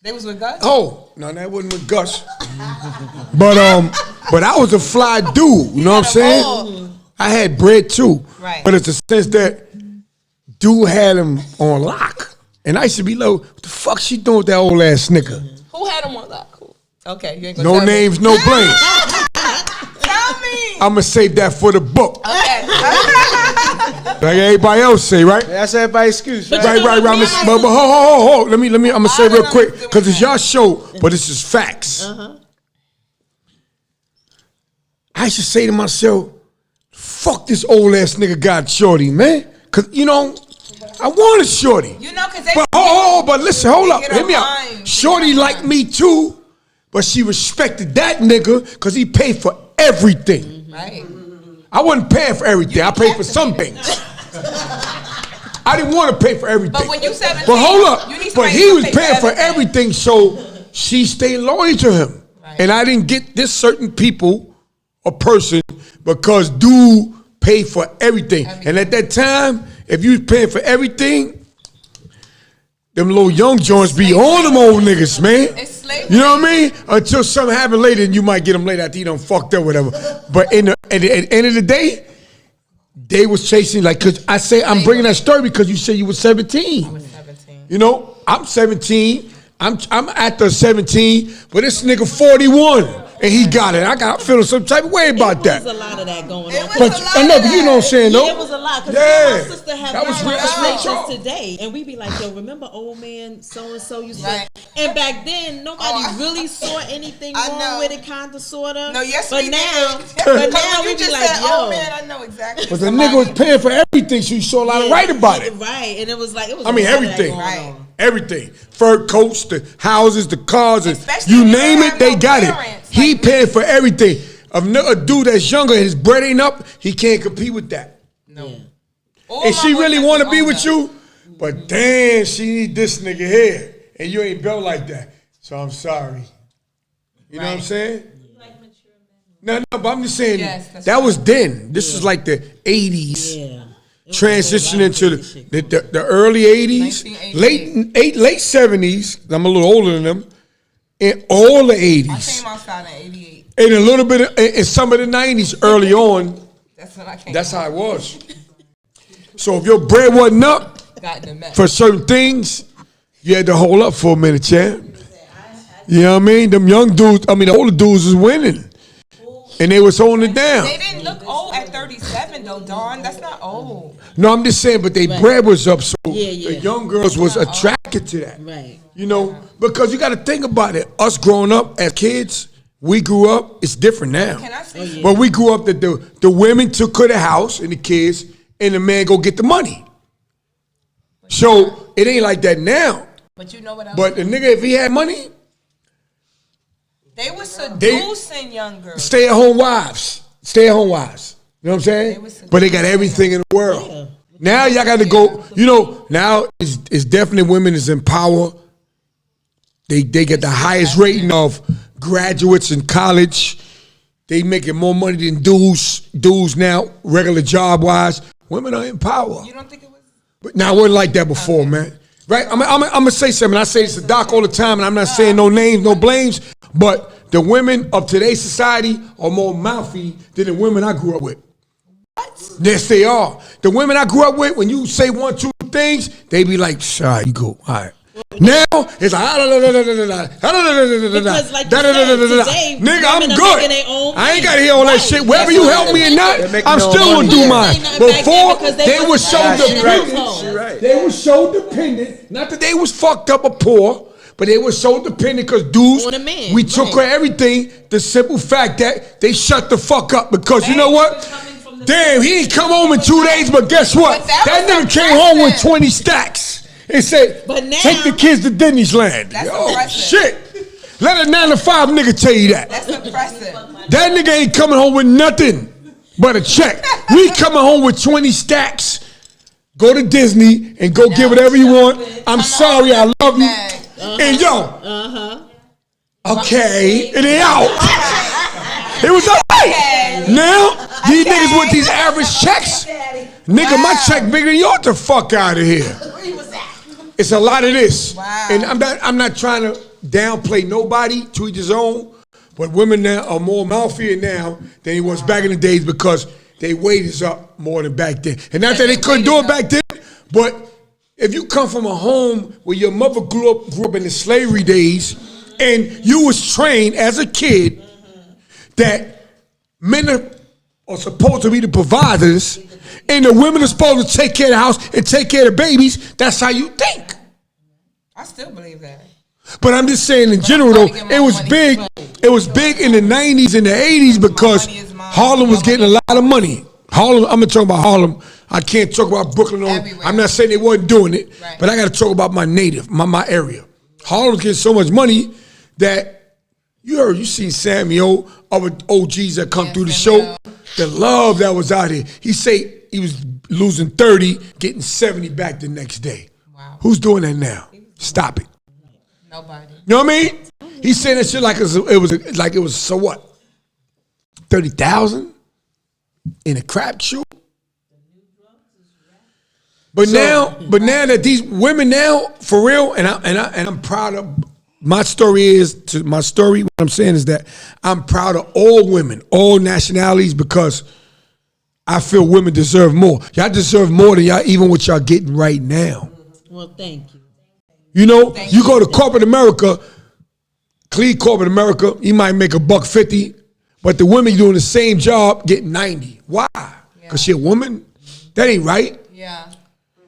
They was with Gus? Oh, no, that wasn't with Gus. but I was a fly dude. You know what I'm saying? I had bread too. Right. But it's a sense that dude had him on lock. And I used to be like, what the fuck she doing with that old ass nigga? Who had him on lock? Okay, you ain't gonna No tell me. names, no blames. Tell me. I'm gonna save that for the book. Okay. Like everybody else say, right? That's everybody's excuse, right? Right. But hold. Let me. I'm gonna say real quick because it's y'all show, but this is facts. I should say to myself, fuck this old ass nigga got shorty, man. Cause you know, I want a shorty. You know, cause they. But listen, hold up, get hear me out. online. Shorty liked me too, but she respected that nigga cause he paid for everything. Right. I wasn't paying for everything. I paid for some things. I didn't want to pay for everything. But when you 17, but hold up. you need But somebody he to was pay paying for for everything, so she stayed loyal to him. Right. And I didn't get this certain people or person because dude paid for everything. And at that time, if you was paying for everything, them little young joints be on them old niggas, man. It's slavery. You know what I mean? Until something happened later, and you might get them later after you done fucked up, whatever. But at the end of the day, they was chasing, like, cause I say I'm bringing that story because you said you were 17. I was 17. You know, I'm 17. I'm at the 17, but this nigga 41, and he got it. I got feeling some type of way about that. There was a lot of that going It on. was But a lot I know, of but you know what I'm saying, though? Yeah, it was a lot. Because Yeah. my sister have That was real- that's real conversations talk. today, and we be like, "Yo, remember old man so and so used to?" Right. And back then, nobody really saw anything I wrong know. with it, kind of, sorta. No, yes, but we now, did. but Because now when we you be just like, said, "Yo." "Oh man, I know exactly." But the nigga was paying for everything, so you saw a lot of right about it. Right, and it was like, it was. I mean, a lot of that everything. going Right. on. Everything. Fur coats, the houses, the cars, and Especially you when you name don't it, have they no got it. parents, He like paying for everything. A dude that's younger, his bread ain't up, he can't compete with that. No. Yeah. All And my she really boyfriends want to was be older. with you, but damn, she need this nigga here, and you ain't built like that. So I'm sorry. You know what I'm Right. saying? No, but I'm just saying Yes, that's that was then. This is like the 80s. Yeah. Transitioning to the early 80s, 1988. late 70s. I'm a little older than them. And all the I 80s. came outside in '88. And a little bit in some of the 90s early on. That's when I came. That's how it was. So if your bread wasn't up Got in the mess. for certain things, you had to hold up for a minute, champ. You know what I mean? Them young dudes, the older dudes was winning. And they was holding it down. They didn't look old at 37 though, Dawn. That's not old. No, I'm just saying, but their bread was up, so Yeah. the young girls was attracted to that. Right. You know, because you got to think about it. Us growing up as kids, we grew up. It's different now. Can I say? But we grew up that the women took care of the house and the kids, and the man go get the money. So it ain't like that now. But you know what else? But the nigga, if he had money, They were seducing young girls. stay at home wives. Stay at home wives. You know what I'm saying? But they got everything in the world. Yeah. Now y'all got to go. You know, now it's definitely women is in power. They get the highest rating of graduates in college. They making more money than dudes now, regular job wise. Women are in power. You don't think it was? But now it wasn't like that before, man. Right? I'm gonna say something. I say this to Doc all the time, and I'm not saying no names, no blames. But the women of today's society are more mouthy than the women I grew up with. What? Yes, they are. The women I grew up with, when you say 1, 2, things, they be like, all right, you go, all right. Now it's like because like you said, today, nigga, I'm women are good. making their own I ain't money. gotta hear all that Right. shit. Wherever you help me or not, I'm still gonna do mine. Before they were so dependent, they were so dependent. Not that they was fucked up or poor, but they were so dependent because dudes, On a man, we took her everything. The simple fact that they shut the fuck up because you know what? Damn, he ain't come home in 2 days, but guess what? That nigga came home with 20 stacks. And said, But now, take the kids to Disneyland. That's Yo, impressive. shit. Let a 9 to 5 nigga tell you that. That's impressive. That nigga ain't coming home with nothing but a check. We coming home with 20 stacks. Go to Disney and go get whatever you want. I'm sorry, I love you. And yo, okay, and they out. It was okay. Now, these niggas with these average checks. Nigga, my check bigger than yours. The fuck out of here. It's a lot of this. Wow. And I'm not trying to downplay nobody, to each his own, but women now are more mouthier now than he was back in the days because they weight is up more than back then. And not that they couldn't do it back then, but if you come from a home where your mother grew up in the slavery days and you was trained as a kid that men are supposed to be the providers and the women are supposed to take care of the house and take care of the babies, that's how you think. I still believe that. But I'm just saying in general though, it was big. It was big in the 90s and the 80s because Harlem was getting a lot of money. Harlem, I'm gonna talk about Harlem. I can't talk about Brooklyn. I'm not saying they wasn't doing it, but I gotta talk about my native, my area. Harlem was getting so much money that you seen Samuel, other OGs that come through the show. The love that was out here. He say he was losing 30, getting 70 back the next day. Wow. Who's doing that now? Stop it. Nobody. You know what I mean? He saying that shit like it was so what? 30,000 in a crap shoe. But now that these women now for real, and I'm proud of. My story what I'm saying is that I'm proud of all women, all nationalities, because I feel women deserve more. Y'all deserve more than y'all, even what y'all getting right now. well, thank you. You know, you go to corporate America, clean corporate America, you might make $150, but the women doing the same job getting 90. Why? Because she a woman? That ain't right. Yeah.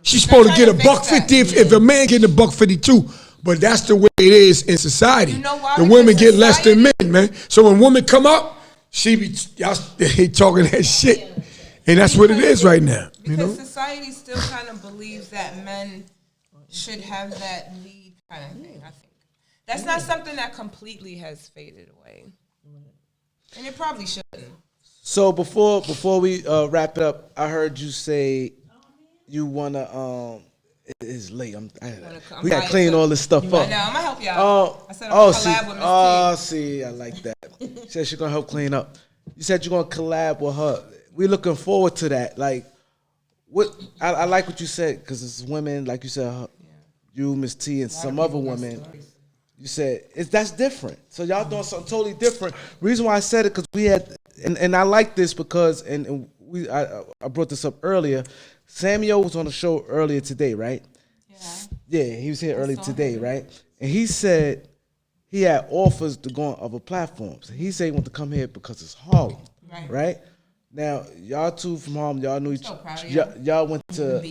She's supposed to get $150 if a man getting $150 too. But that's the way it is in society. You know why? The women get less than men, man. So when women come up, they talking that shit. And that's what it is right now. Because society still kind of believes that men should have that lead kind of thing, I think. That's not something that completely has faded away. And it probably shouldn't. So before we wrap it up, I heard you say you wanna it's late. We gotta clean all this stuff up. I know, I'm gonna help y'all. I said I'm gonna collab with Misty. Oh, see, I like that. She said she's gonna help clean up. You said you're gonna collab with her. We're looking forward to that. Like, what? I like what you said because it's women, like you said, you, Miss T, and some other women. You said that's different. So y'all doing something totally different. Reason why I said it because we had, and I like this because, I brought this up earlier. Samuel was on the show earlier today, right? Yeah, he was here earlier today, right? And he said he had offers to go on other platforms. He said he wanted to come here because it's Harlem, right? Now, y'all two from Harlem, y'all knew each other. Y'all went to,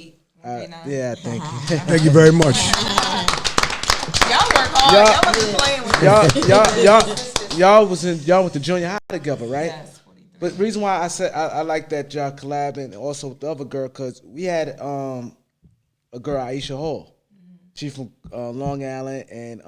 yeah, thank you. Thank you very much. Y'all work hard. Y'all wasn't playing with y'all went to junior high together, right? Yes. But the reason why I said I like that y'all collabing and also with the other girl, because we had a girl, Aisha Hall. She's from Long Island, and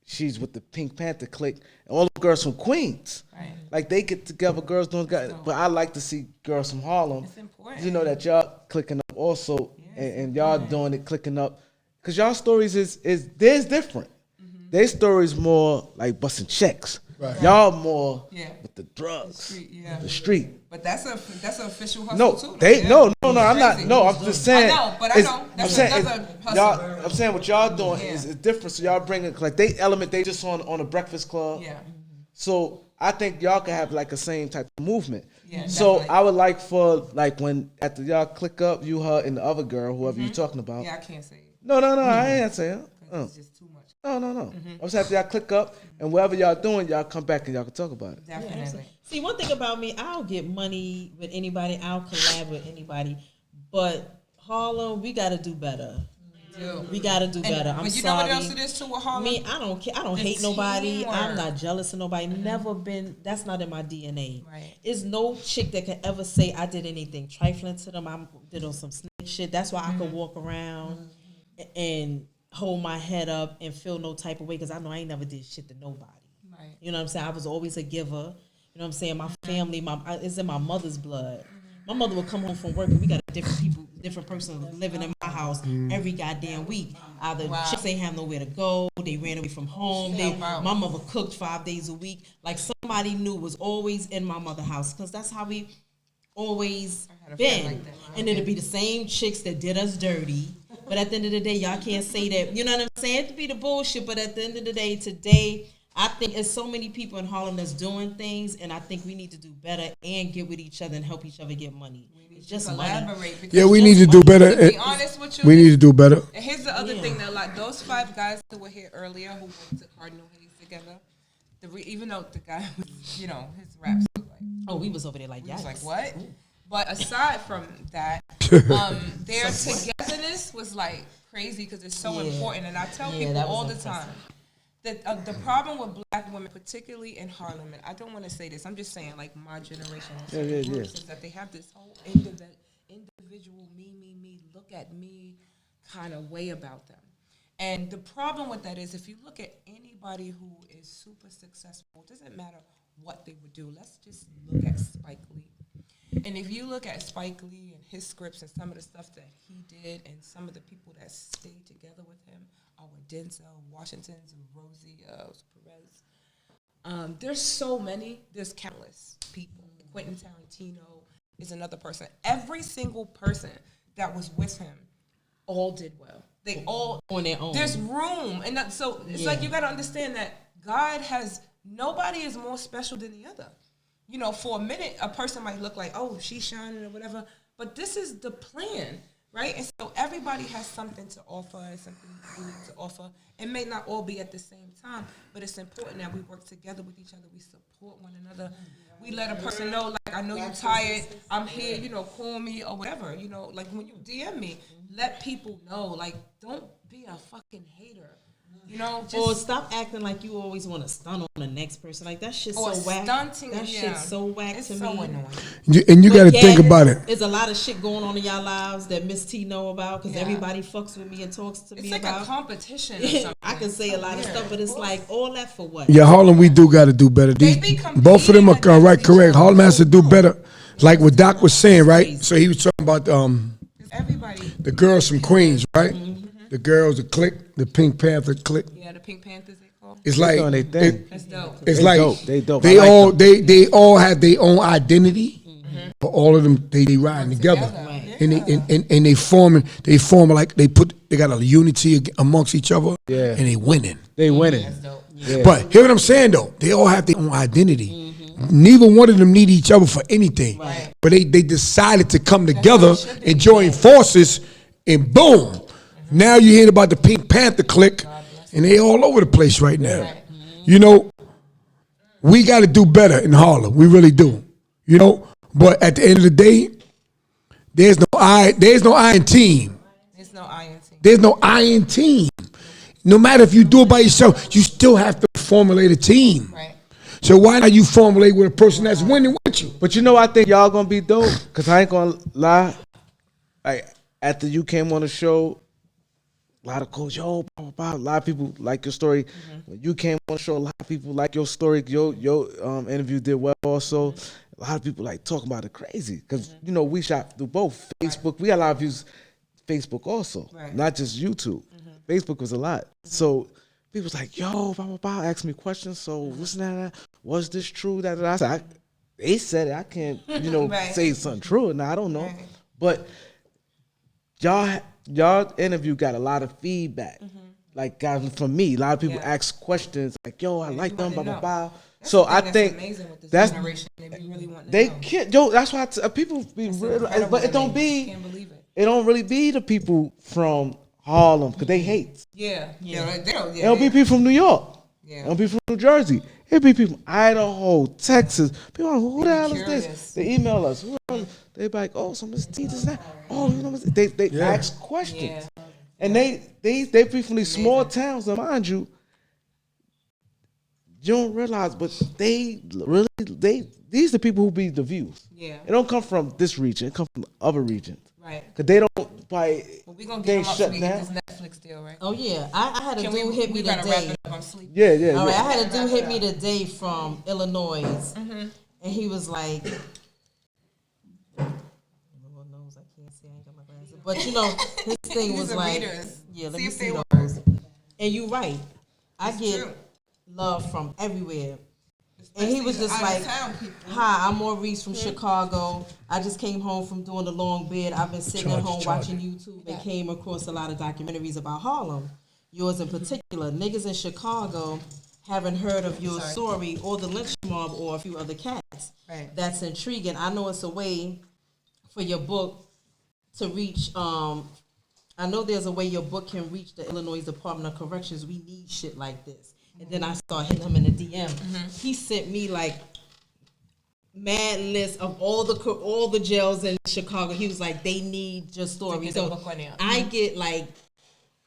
she's with the Pink Panther clique. And all the girls from Queens. Right. Like, they get together, girls don't get, but I like to see girls from Harlem. It's important. You know that y'all clicking up also, and y'all doing it, clicking up. Because y'all stories is theirs different. Mm-hmm. Their stories more like busting checks. Right. Y'all more with the drugs, the street. But that's an official hustle too. No, I'm not. No, I'm just saying. I know, but I know. That's another hustle. I'm saying what y'all doing is different. So y'all bringing like they element. They just on a Breakfast Club. Yeah. So I think y'all can have like a same type of movement. Yeah, so definitely. I would like for like when after y'all click up, you, her, and the other girl, whoever you talking about. Yeah, I can't say it. No, I ain't saying. It's just too much. No. I'm saying after y'all click up and whatever y'all doing, y'all come back and y'all can talk about it. Definitely. See, one thing about me, I'll get money with anybody. I'll collab with anybody. But Harlem, we got to do better. We got to do better. I'm but you sorry. know what else it is too with Harlem? Me, I don't care. I don't The hate nobody. teamwork. I'm not jealous of nobody. Never been. That's not in my DNA. Right. It's no chick that can ever say I did anything trifling to them. I did on some snake shit. That's why I could walk around and hold my head up and feel no type of way because I know I ain't never did shit to nobody. Right. You know what I'm saying? I was always a giver. You know what I'm saying? My family, it's in my mother's blood. My mother would come home from work and we got different person living in my house every goddamn week. Either chicks ain't have nowhere to go, they ran away from home. My mother cooked 5 days a week. Like somebody new was always in my mother's house because that's how we always been. Like that. And it'd be the same chicks that did us dirty. But at the end of the day, y'all can't say that. You know what I'm saying? It'd be the bullshit. But at the end of the day, today, I think there's so many people in Harlem that's doing things, and I think we need to do better and get with each other and help each other get money. It's just money. Yeah, we need to do better. To be honest with you, we need to do better. And here's the other thing that like those 5 guys that were here earlier who went to Cardinal Hayes together. Even though the guy was, his raps was like, Oh, we was over there like, he was yes. like what? But aside from that, their togetherness was like crazy because it's so important. And I tell people all the time that the problem with black women, particularly in Harlem, and I don't want to say this, I'm just saying like my generation, is that they have this whole individual me, look at me kind of way about them. And the problem with that is if you look at anybody who is super successful, it doesn't matter what they would do. Let's just look at Spike Lee. And if you look at Spike Lee and his scripts and some of the stuff that he did and some of the people that stayed together with him, with Denzel Washington's and Rosie Perez, there's so many, there's countless people. Quentin Tarantino is another person. Every single person that was with him all did well. They all on their own. There's room, and so it's like you got to understand that God has nobody is more special than the other. For a minute, a person might look like, oh, she's shining or whatever, but this is the plan, right? And so everybody has something to offer, something unique to offer. It may not all be at the same time, but it's important that we work together with each other. We support one another. We let a person know, like, I know you're tired. I'm here, call me or whatever. Like when you DM me, let people know, like, don't be a fucking hater. Or stop acting like you always want to stun on the next person. Like that shit's so whack. That shit's so whack it's to so me. Annoying. And you got to think about it. There's a lot of shit going on in y'all lives that Miss T know about because everybody fucks with me and talks to me about. It's like a competition or something. I can say a lot of stuff, but it's like all that for what? Yeah, Harlem, we do got to do better. Both of them are correct. Harlem has to do better. Like what Doc was saying, right? So he was talking about everybody. The girls from Queens, right? The girls, the clique, the Pink Panther clique. Yeah, the Pink Panthers they call. It's like that's dope. It's like they dope. They all have their own identity, but all of them they riding together, and they forming like they got a unity amongst each other, and they winning. That's dope. Yeah. But hear what I'm saying though, they all have their own identity. Neither one of them need each other for anything, but they decided to come together and join forces, and boom. Now you're hearing about the Pink Panther clique, and they all over the place right now. We got to do better in Harlem. We really do. But at the end of the day, there's no iron team. There's no iron team. There's no iron team. No matter if you do it by yourself, you still have to formulate a team. Right. So why not you formulate with a person that's winning with you? But I think y'all gonna be dope, because I ain't gonna lie. After you came on the show, a lot of coach, a lot of people like your story. When you came on the show, a lot of people like your story. Your interview did well also. A lot of people like talking about it crazy because we shot through both Facebook. We got a lot of views Facebook also, not just YouTube. Facebook was a lot. So people's like, ask me questions. So listen to that. Was this true? That I said, they said it. I can't say something true. Now I don't know, but y'all interview got a lot of feedback. Like guys from me, a lot of people ask questions like, I like them, blah blah blah. So I think amazing with this that's generation. They be really wanting to they know. can't. Yo, that's why people be real, Incredible but it to don't me. be. Can't believe it. It don't really be the people from Harlem because they hate. Yeah. It don't be people from New York. Yeah. It don't be from New Jersey. It be people from Idaho, Texas. People like, who the hell is curious. this? They email us. They be like, oh, so Misty, this that. Oh, you know, they ask questions. Yeah. And they be from these small towns, and mind you, you don't realize, but these the people who be the views. Yeah. It don't come from this region. It come from other regions. Right. Cause they don't buy. Well, we gonna they get them up shut so we down. get this Netflix deal, right? Oh yeah, I had a Can dude hit me we gotta wrap today. it up. I'm sleeping. Yeah. All right, I had a dude hit me today from Illinois, and he was like, "Lord knows I can't see. I ain't got my glasses." But you know, his thing These was are like, readers. "Yeah, let See me if see they work. those." And you right, I It's get true. love from everywhere. And he was Especially just the like, out-of-town people. "Hi, I'm Maurice from Chicago. I just came home from doing the long bid. I've been sitting at home watching YouTube and came across a lot of documentaries about Harlem, yours in particular. Niggas in Chicago haven't heard of your story or the lynch mob or a few other cats. Right. That's intriguing. I know it's a way for your book to reach. I know there's a way your book can reach the Illinois Department of Corrections. We need shit like this." And then I started hitting him in the DM. He sent me like mad list of all the jails in Chicago. He was like, they need your story. get So the book on there. I get like,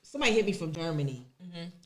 somebody hit me from Germany,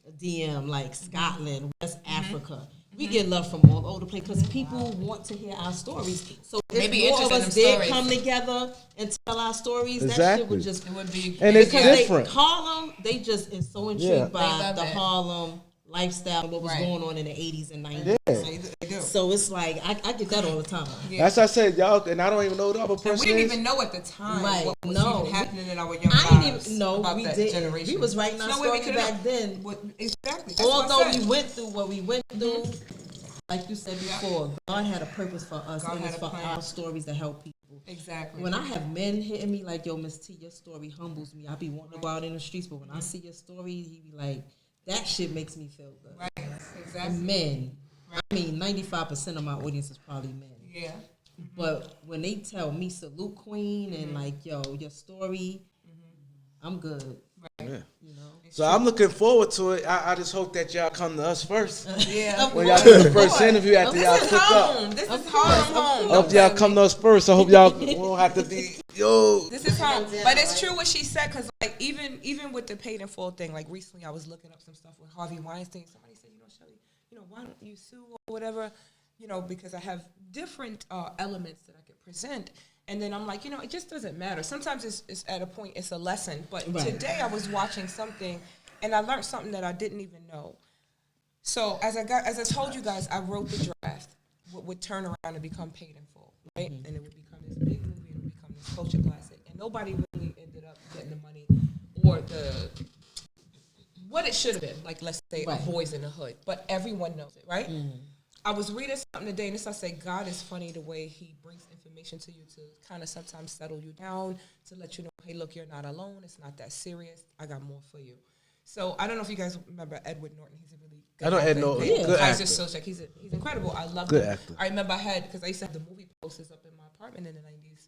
a DM, like Scotland, West Africa. We get love from all over the place because people want to hear our stories. So They if be more of interested in us them did stories. come together and tell our stories, that shit Exactly. would just... It would be. And it's Because different. Harlem, they just is so intrigued Yeah. by They love the it. Harlem lifestyle and what was Right. going on in the 80s and 90s. Yeah. They do. So it's like, I get that all the time. Yeah. That's what I said, y'all, and I don't even know the other And person. we didn't is. even know at the time Right. what was No. even happening in our young I didn't lives even know about we that did. generation. We was writing our No way we story could've back known. then. Exactly. That's what I Although said. we went through what we went through, like you said before, God had a purpose for us, God and it's had a for plan. our stories to help people. Exactly. When I have men hitting me like, yo, Miss T, your story humbles me. I be wanting to go out in the streets, but when I see your story, he be like, that shit makes me feel good. Right. Exactly. And men, I mean, 95% of my audience is probably men. Yeah. But when they tell me salute queen and like, yo, your story, I'm good. Yeah. You know? So I'm looking forward to it. I just hope that y'all come to us first. Yeah. When y'all do the first interview after y'all This is took home. up. This is home. I hope y'all come to us first. I hope y'all won't have to be, yo. This is home. But it's true what she said, because like even with the paid in full thing, like recently I was looking up some stuff with Harvey Weinstein. Somebody said, Shelly, why don't you sue or whatever? Because I have different elements that I could present. And then I'm like, it just doesn't matter. Sometimes it's at a point, it's a lesson. But today I was watching something, and I learned something that I didn't even know. So as I told you guys, I wrote the draft. What would turn around and become paid in full, right? And it would become this big movie, and it would become this culture classic. And nobody really ended up getting the money or what it should have been. Like, let's say, a Boys in the Hood. But everyone knows it, right? I was reading something today, and I said, God is funny the way he brings information to you to kind of sometimes settle you down, to let you know, hey, look, you're not alone. It's not that serious. I got more for you. So I don't know if you guys remember Edward Norton. He's a really good actor. I know Ed Norton. Good Kaiser actor. Soze. He's incredible. I love Good him. actor. I remember because I used to have the movie posters up in my apartment in the 90s.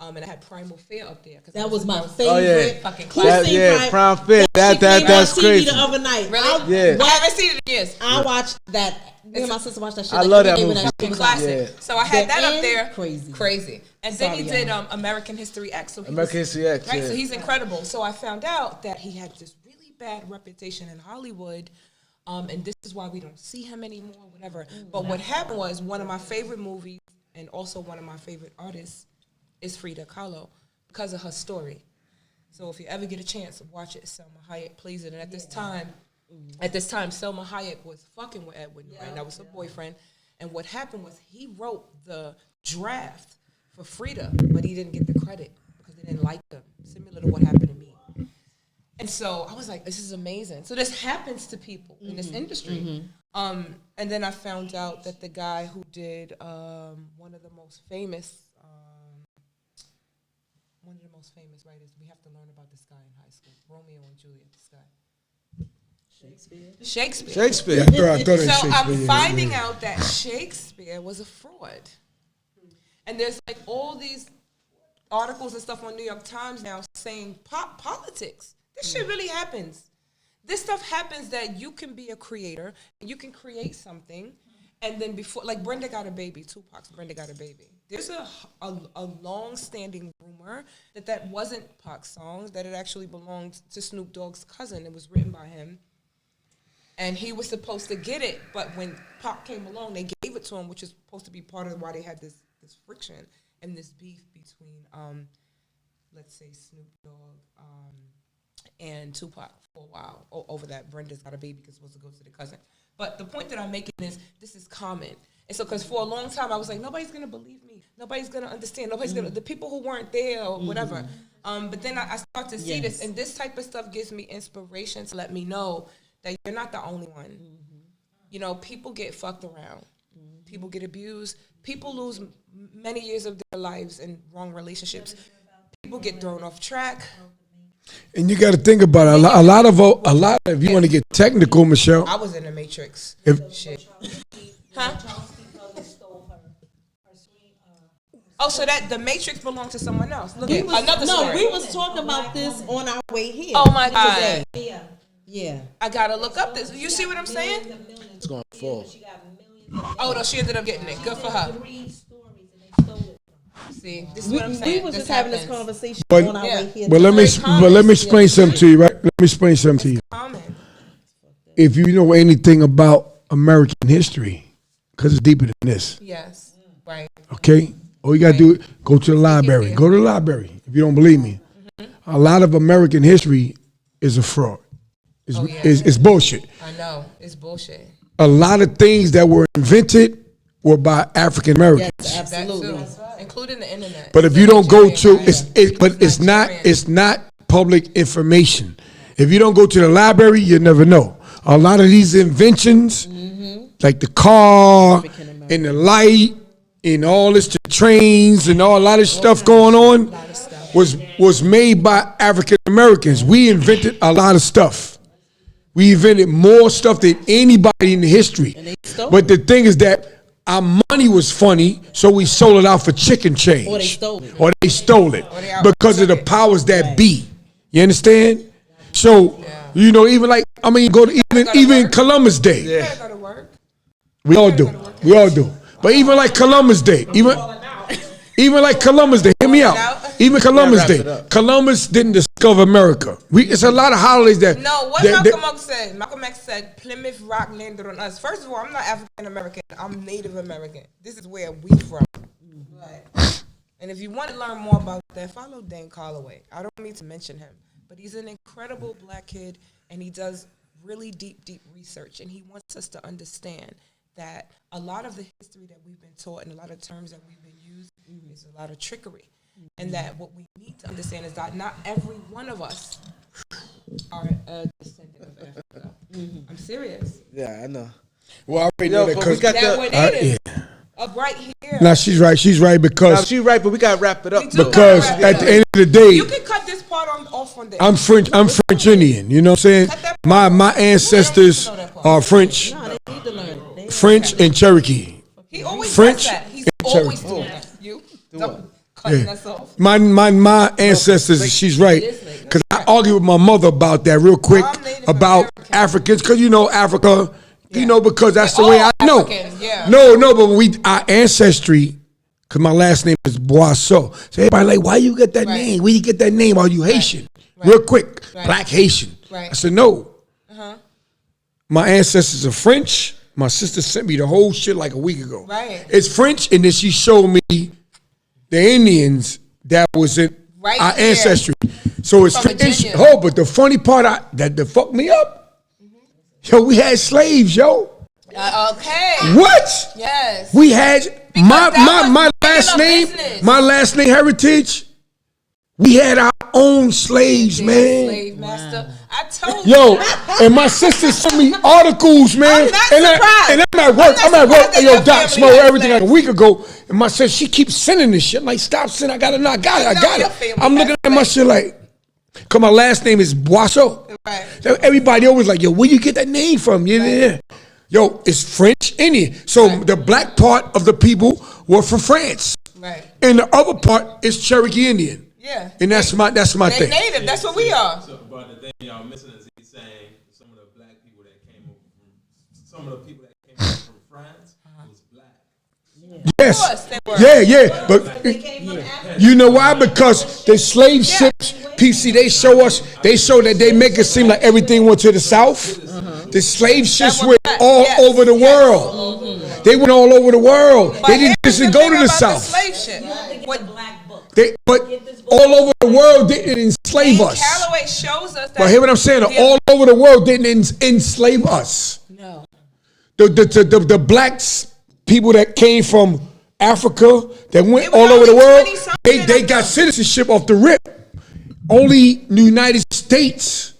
And I had Primal Fear up there. That was my favorite. Oh, yeah. Fucking Who classic. seen Prime Fit. That's TV crazy. the other night. Really? Yeah. I haven't seen it in years. I watched that. Me and my sister watched that shit. I like, love every that day when movie. shit was Classic. Yeah. So I had The that up end, there. crazy. And then Sorry, he did y'all. American History X. So American History X, Right, yeah. so he's incredible. So I found out that he had this really bad reputation in Hollywood. And this is why we don't see him anymore, whatever. But what happened was, one of my favorite movies and also one of my favorite artists is Frida Kahlo because of her story. So if you ever get a chance to watch it, Selma Hayek plays it. And at this time, Selma Hayek was fucking with Edward Norton. That was her boyfriend. And what happened was, he wrote the draft for Frida, but he didn't get the credit because they didn't like him, similar to what happened to me. And so I was like, this is amazing. So this happens to people in this industry. And then I found out that the guy who did one of the most famous writers, we have to learn about this guy in high school, Romeo and Juliet, this guy. Shakespeare. Yeah, I thought it was So Shakespeare. I'm finding out that Shakespeare was a fraud. And there's like all these articles and stuff on New York Times now saying politics. This shit really happens. This stuff happens that you can be a creator and you can create something. And then before, like Brenda got a baby, Tupac's Brenda got a baby. There's a long-standing rumor that wasn't Pac's songs, that it actually belonged to Snoop Dogg's cousin. It was written by him. And he was supposed to get it, but when Pac came along, they gave it to him, which is supposed to be part of why they had this friction and this beef between, let's say, Snoop Dogg and Tupac for a while over that Brenda's got a baby because it's supposed to go to the cousin. But the point that I'm making is this is common. And so, because for a long time, I was like, nobody's going to believe me. Nobody's going to understand. Nobody's going to, the people who weren't there or whatever. But then I start to see this, and this type of stuff gives me inspiration to let me know that you're not the only one. You know, people get fucked around. People get abused. People lose many years of their lives in wrong relationships. People get thrown off track. And you got to think about it. A lot of, if you want to get technical, Michelle. I was in the Matrix. Shit. Huh? Oh, so that the Matrix belonged to someone else. Look at another story. We was talking about this on our way here. Oh my God. Yeah. I gotta look up this. You see what I'm saying? It's gonna fall. Oh no, she ended up getting it. Good for her. See, this is what I'm We saying. was This just having this happens. conversation But- on our way here. But let me explain something to you, right? Let me explain something to you. Common. If you know anything about American history, because it's deeper than this, Yes. Right. okay? All you got to do is go to the library. Go to the library if you don't believe me. A lot of American history is a fraud. It's bullshit. I know. It's bullshit. A lot of things that were invented were by African Americans. Yes, absolutely. That too. Including the internet. But if you don't go to, it's not public information. If you don't go to the library, you never know. A lot of these inventions, like the car and the light and all this, the trains and a lot of stuff going on, was made by African Americans. We invented a lot of stuff. We invented more stuff than anybody in the history. But the thing is that our money was funny, so we sold it out for chicken change. Or they stole it. Or they stole it because of the powers that be. You understand? So, you know, even like, I mean, go to even Columbus Day. You gotta go to work. We all do. We all do. But even like Columbus Day, even like Columbus Day, hear me out. Even Columbus Day, Columbus didn't discover America. It's a lot of holidays that. No, what Malcolm X said. Malcolm X said Plymouth Rock landed on us. First of all, I'm not African American. I'm Native American. This is where we from. Right. And if you want to learn more about that, follow Dan Calloway. I don't need to mention him, but he's an incredible black kid, and he does really deep research, and he wants us to understand that a lot of the history that we've been taught and a lot of terms that we've been used is a lot of trickery. And that what we need to understand is that not every one of us are a descendant of Africa. I'm serious. Yeah, I know. Well, I already know that because That we're native. Right here. Now she's right. She's right because she's right, but we gotta wrap it up. Because at the end of the day, you can cut this part off on there. I'm French. I'm French Indian. You know what I'm saying? My ancestors are French, French and Cherokee. He always French does that. He's always doing that. You cutting us off. My ancestors. She's right. Because I argue with my mother about that real quick about Africans. Because you know Africa. You know, because that's the way I know. Yeah. No, but our ancestry, because my last name is Boisseau. So everybody like, why you get that name? Where you get that name? Are you Haitian? Real quick, black Haitian. I said, no. My ancestors are French. My sister sent me the whole shit like a week ago. It's French, and then she showed me the Indians that was in our ancestry. So it's French. Oh, but the funny part that fucked me up, yo, we had slaves, yo. Okay. What? Yes. We had my last name, my last name heritage. We had our own slaves, man. Slave master. I told you. Yo, and my sister sent me articles, man. I'm not surprised. And I'm at work. I'm at work. that Yo, your Doc, family smell has everything slaves. like a week ago. And my sister, she keeps sending this shit. Like, stop sending. I got it. I got your it. family I'm looking at my shit like, because my last name is Boisseau. Right. Everybody always like, yo, where you get that name from? Yeah. Yo, it's French Indian. So the black part of the people were from France. Right. And the other part is Cherokee Indian. Yeah. And that's my They thing. native. That's what we are. So, but the thing y'all missing is he's saying some of the black people that came over from, some of the people that came over from France was black. Yes. Of course they were. Yeah. But you know why? Because the slave ships, PC, they show that they make it seem like everything went to the South. The slave ships went all over the world. They went all over the world. But They didn't here's just the go thing to the about South. slave ship. What But all over the world didn't enslave Dean us. Calloway shows us that. But hear what I'm saying? All over the world didn't enslave us. No. The blacks, people that came from Africa, that went It was all over the only world, 20-something they of got them. citizenship off the rip. Only the United States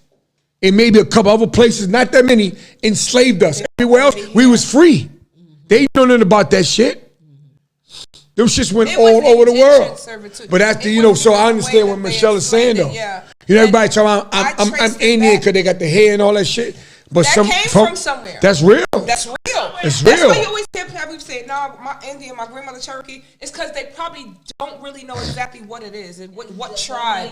and maybe a couple other places, not that many, enslaved us. Everywhere else, we was free. They didn't know nothing about that shit. Them shits went It all was over the indentured world. servitude. But after, It so wasn't I the understand way what that they Michelle is saying, explained though. it, yeah. You know, everybody And talking I about, I'm traced it Indian back. because they got the hair and all that shit. But That came from somewhere. That's real. That's real. It's That's real. why you always hear people say, "No, my Indian, my grandmother Cherokee." It's because they probably don't really know exactly what it is and what tribe.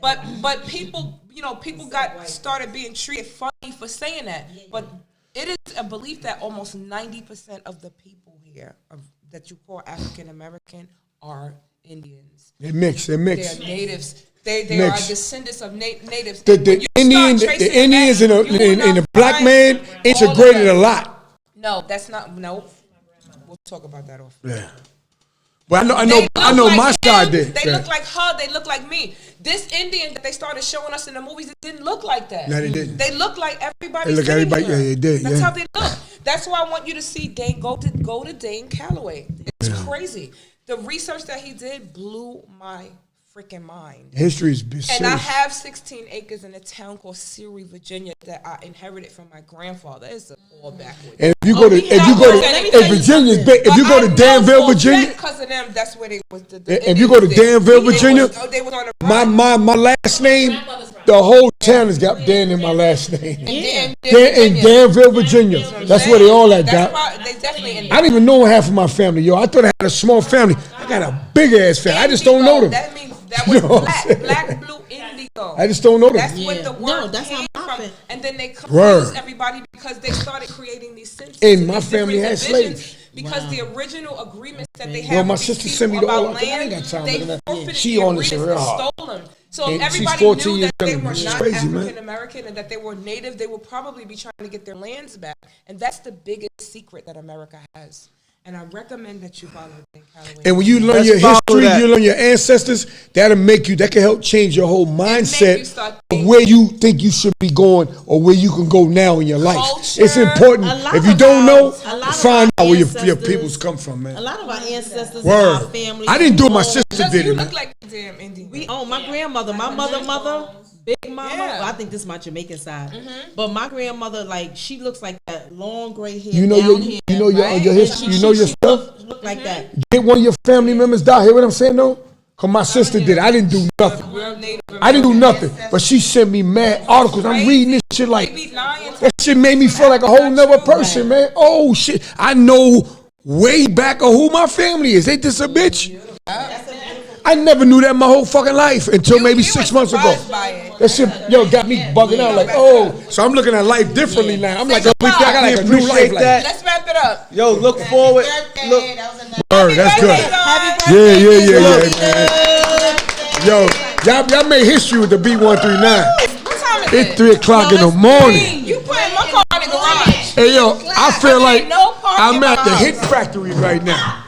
But people, people started being treated funny for saying that. But it is a belief that almost 90% of the people here that you call African American are Indians. They mix. They are natives. They are Mix. descendants of natives. The When you start tracing the Indians it back, and you will the not black find man all of integrated them. a lot. No, that's not. No, we'll talk about that off. Yeah. But I They know look my like side him, did. They Yeah. look like her. They look like me. This Indian that they started showing us in the movies, it didn't look like that. No, they didn't. They look like everybody. They look sitting everybody- here. yeah, they did, That's yeah. how they look. That's why I want you to see Dane. Go to Dane Calloway. It's crazy. The research that he did blew my freaking mind. History is And serious. I have 16 acres in a town called Siri, Virginia, that I inherited from my grandfather. It's all backwards. And if you go to Virginia's big. If you go to Danville, Virginia, because of them, that's where they was. if you go to Danville, Virginia, they was on the my last name, the whole town has got Dan in my last name. in In Danville, Virginia. That's where they all at, That's Doc. why they definitely in I didn't even know half of my family, yo. I thought I had a small family. I got a big ass family. I just don't know them. That means that You was know what I'm black, blue, indigo. I just don't know them. That's what the word No, that's came how my from. fa- And then they confused Word. everybody because they started creating these censuses. And my these family different had divisions slaves. Because the original agreements that they had Well, my with these sister people sent me the about old- I ain't got time they looking at- forfeited She the on this agreements real and hard. stole them. So And if she's everybody 14 knew years that they younger were than me. not It's crazy, man. African American and that they were native, they would probably be trying to get their lands back. And that's the biggest secret that America has. And I recommend that you follow Dan Calloway. And when you learn Let's your follow history, that. you learn your ancestors, that can help change your whole mindset you start of thinking. where you think you should be going or where you can go now in your life. Culture. It's important. A lot If you of don't know, a lot of find our out where your ancestors- peoples come from, A man. lot of our ancestors and Word. our family. I didn't do it, my sister Just did you it, man. look like a damn Indian. My grandmother, my mother, big mama. Yeah. Well, I think this is my Jamaican side. But my grandmother, like, she looks like that long gray hair. You know down your here, your and history, she- you know she your stuff. Look like that. Get one of your family members down. Hear what I'm saying, though? Cause my sister did it. I didn't do nothing. Real Native I didn't do nothing. But she sent me mad articles. I'm reading this shit like, They be lying to that shit made me feel like a whole nother person, man. Oh shit. I know way back of who my family is. Ain't this a bitch? I never knew that my whole fucking life until maybe You 6 were months ago. surprised by it. That shit, got me bugging out like, oh. So I'm looking at life differently now. I'm like, I got like a new life. Appreciate Like, that. Let's wrap it up. Yo, look forward. Look, word, that's good. Happy Yeah, man. Yo, y'all made history with the B139. What time is It's it? 3 o'clock in the morning. You putting my car in the garage. Hey, yo, I feel like No parking I'm at the behind. hit factory right now.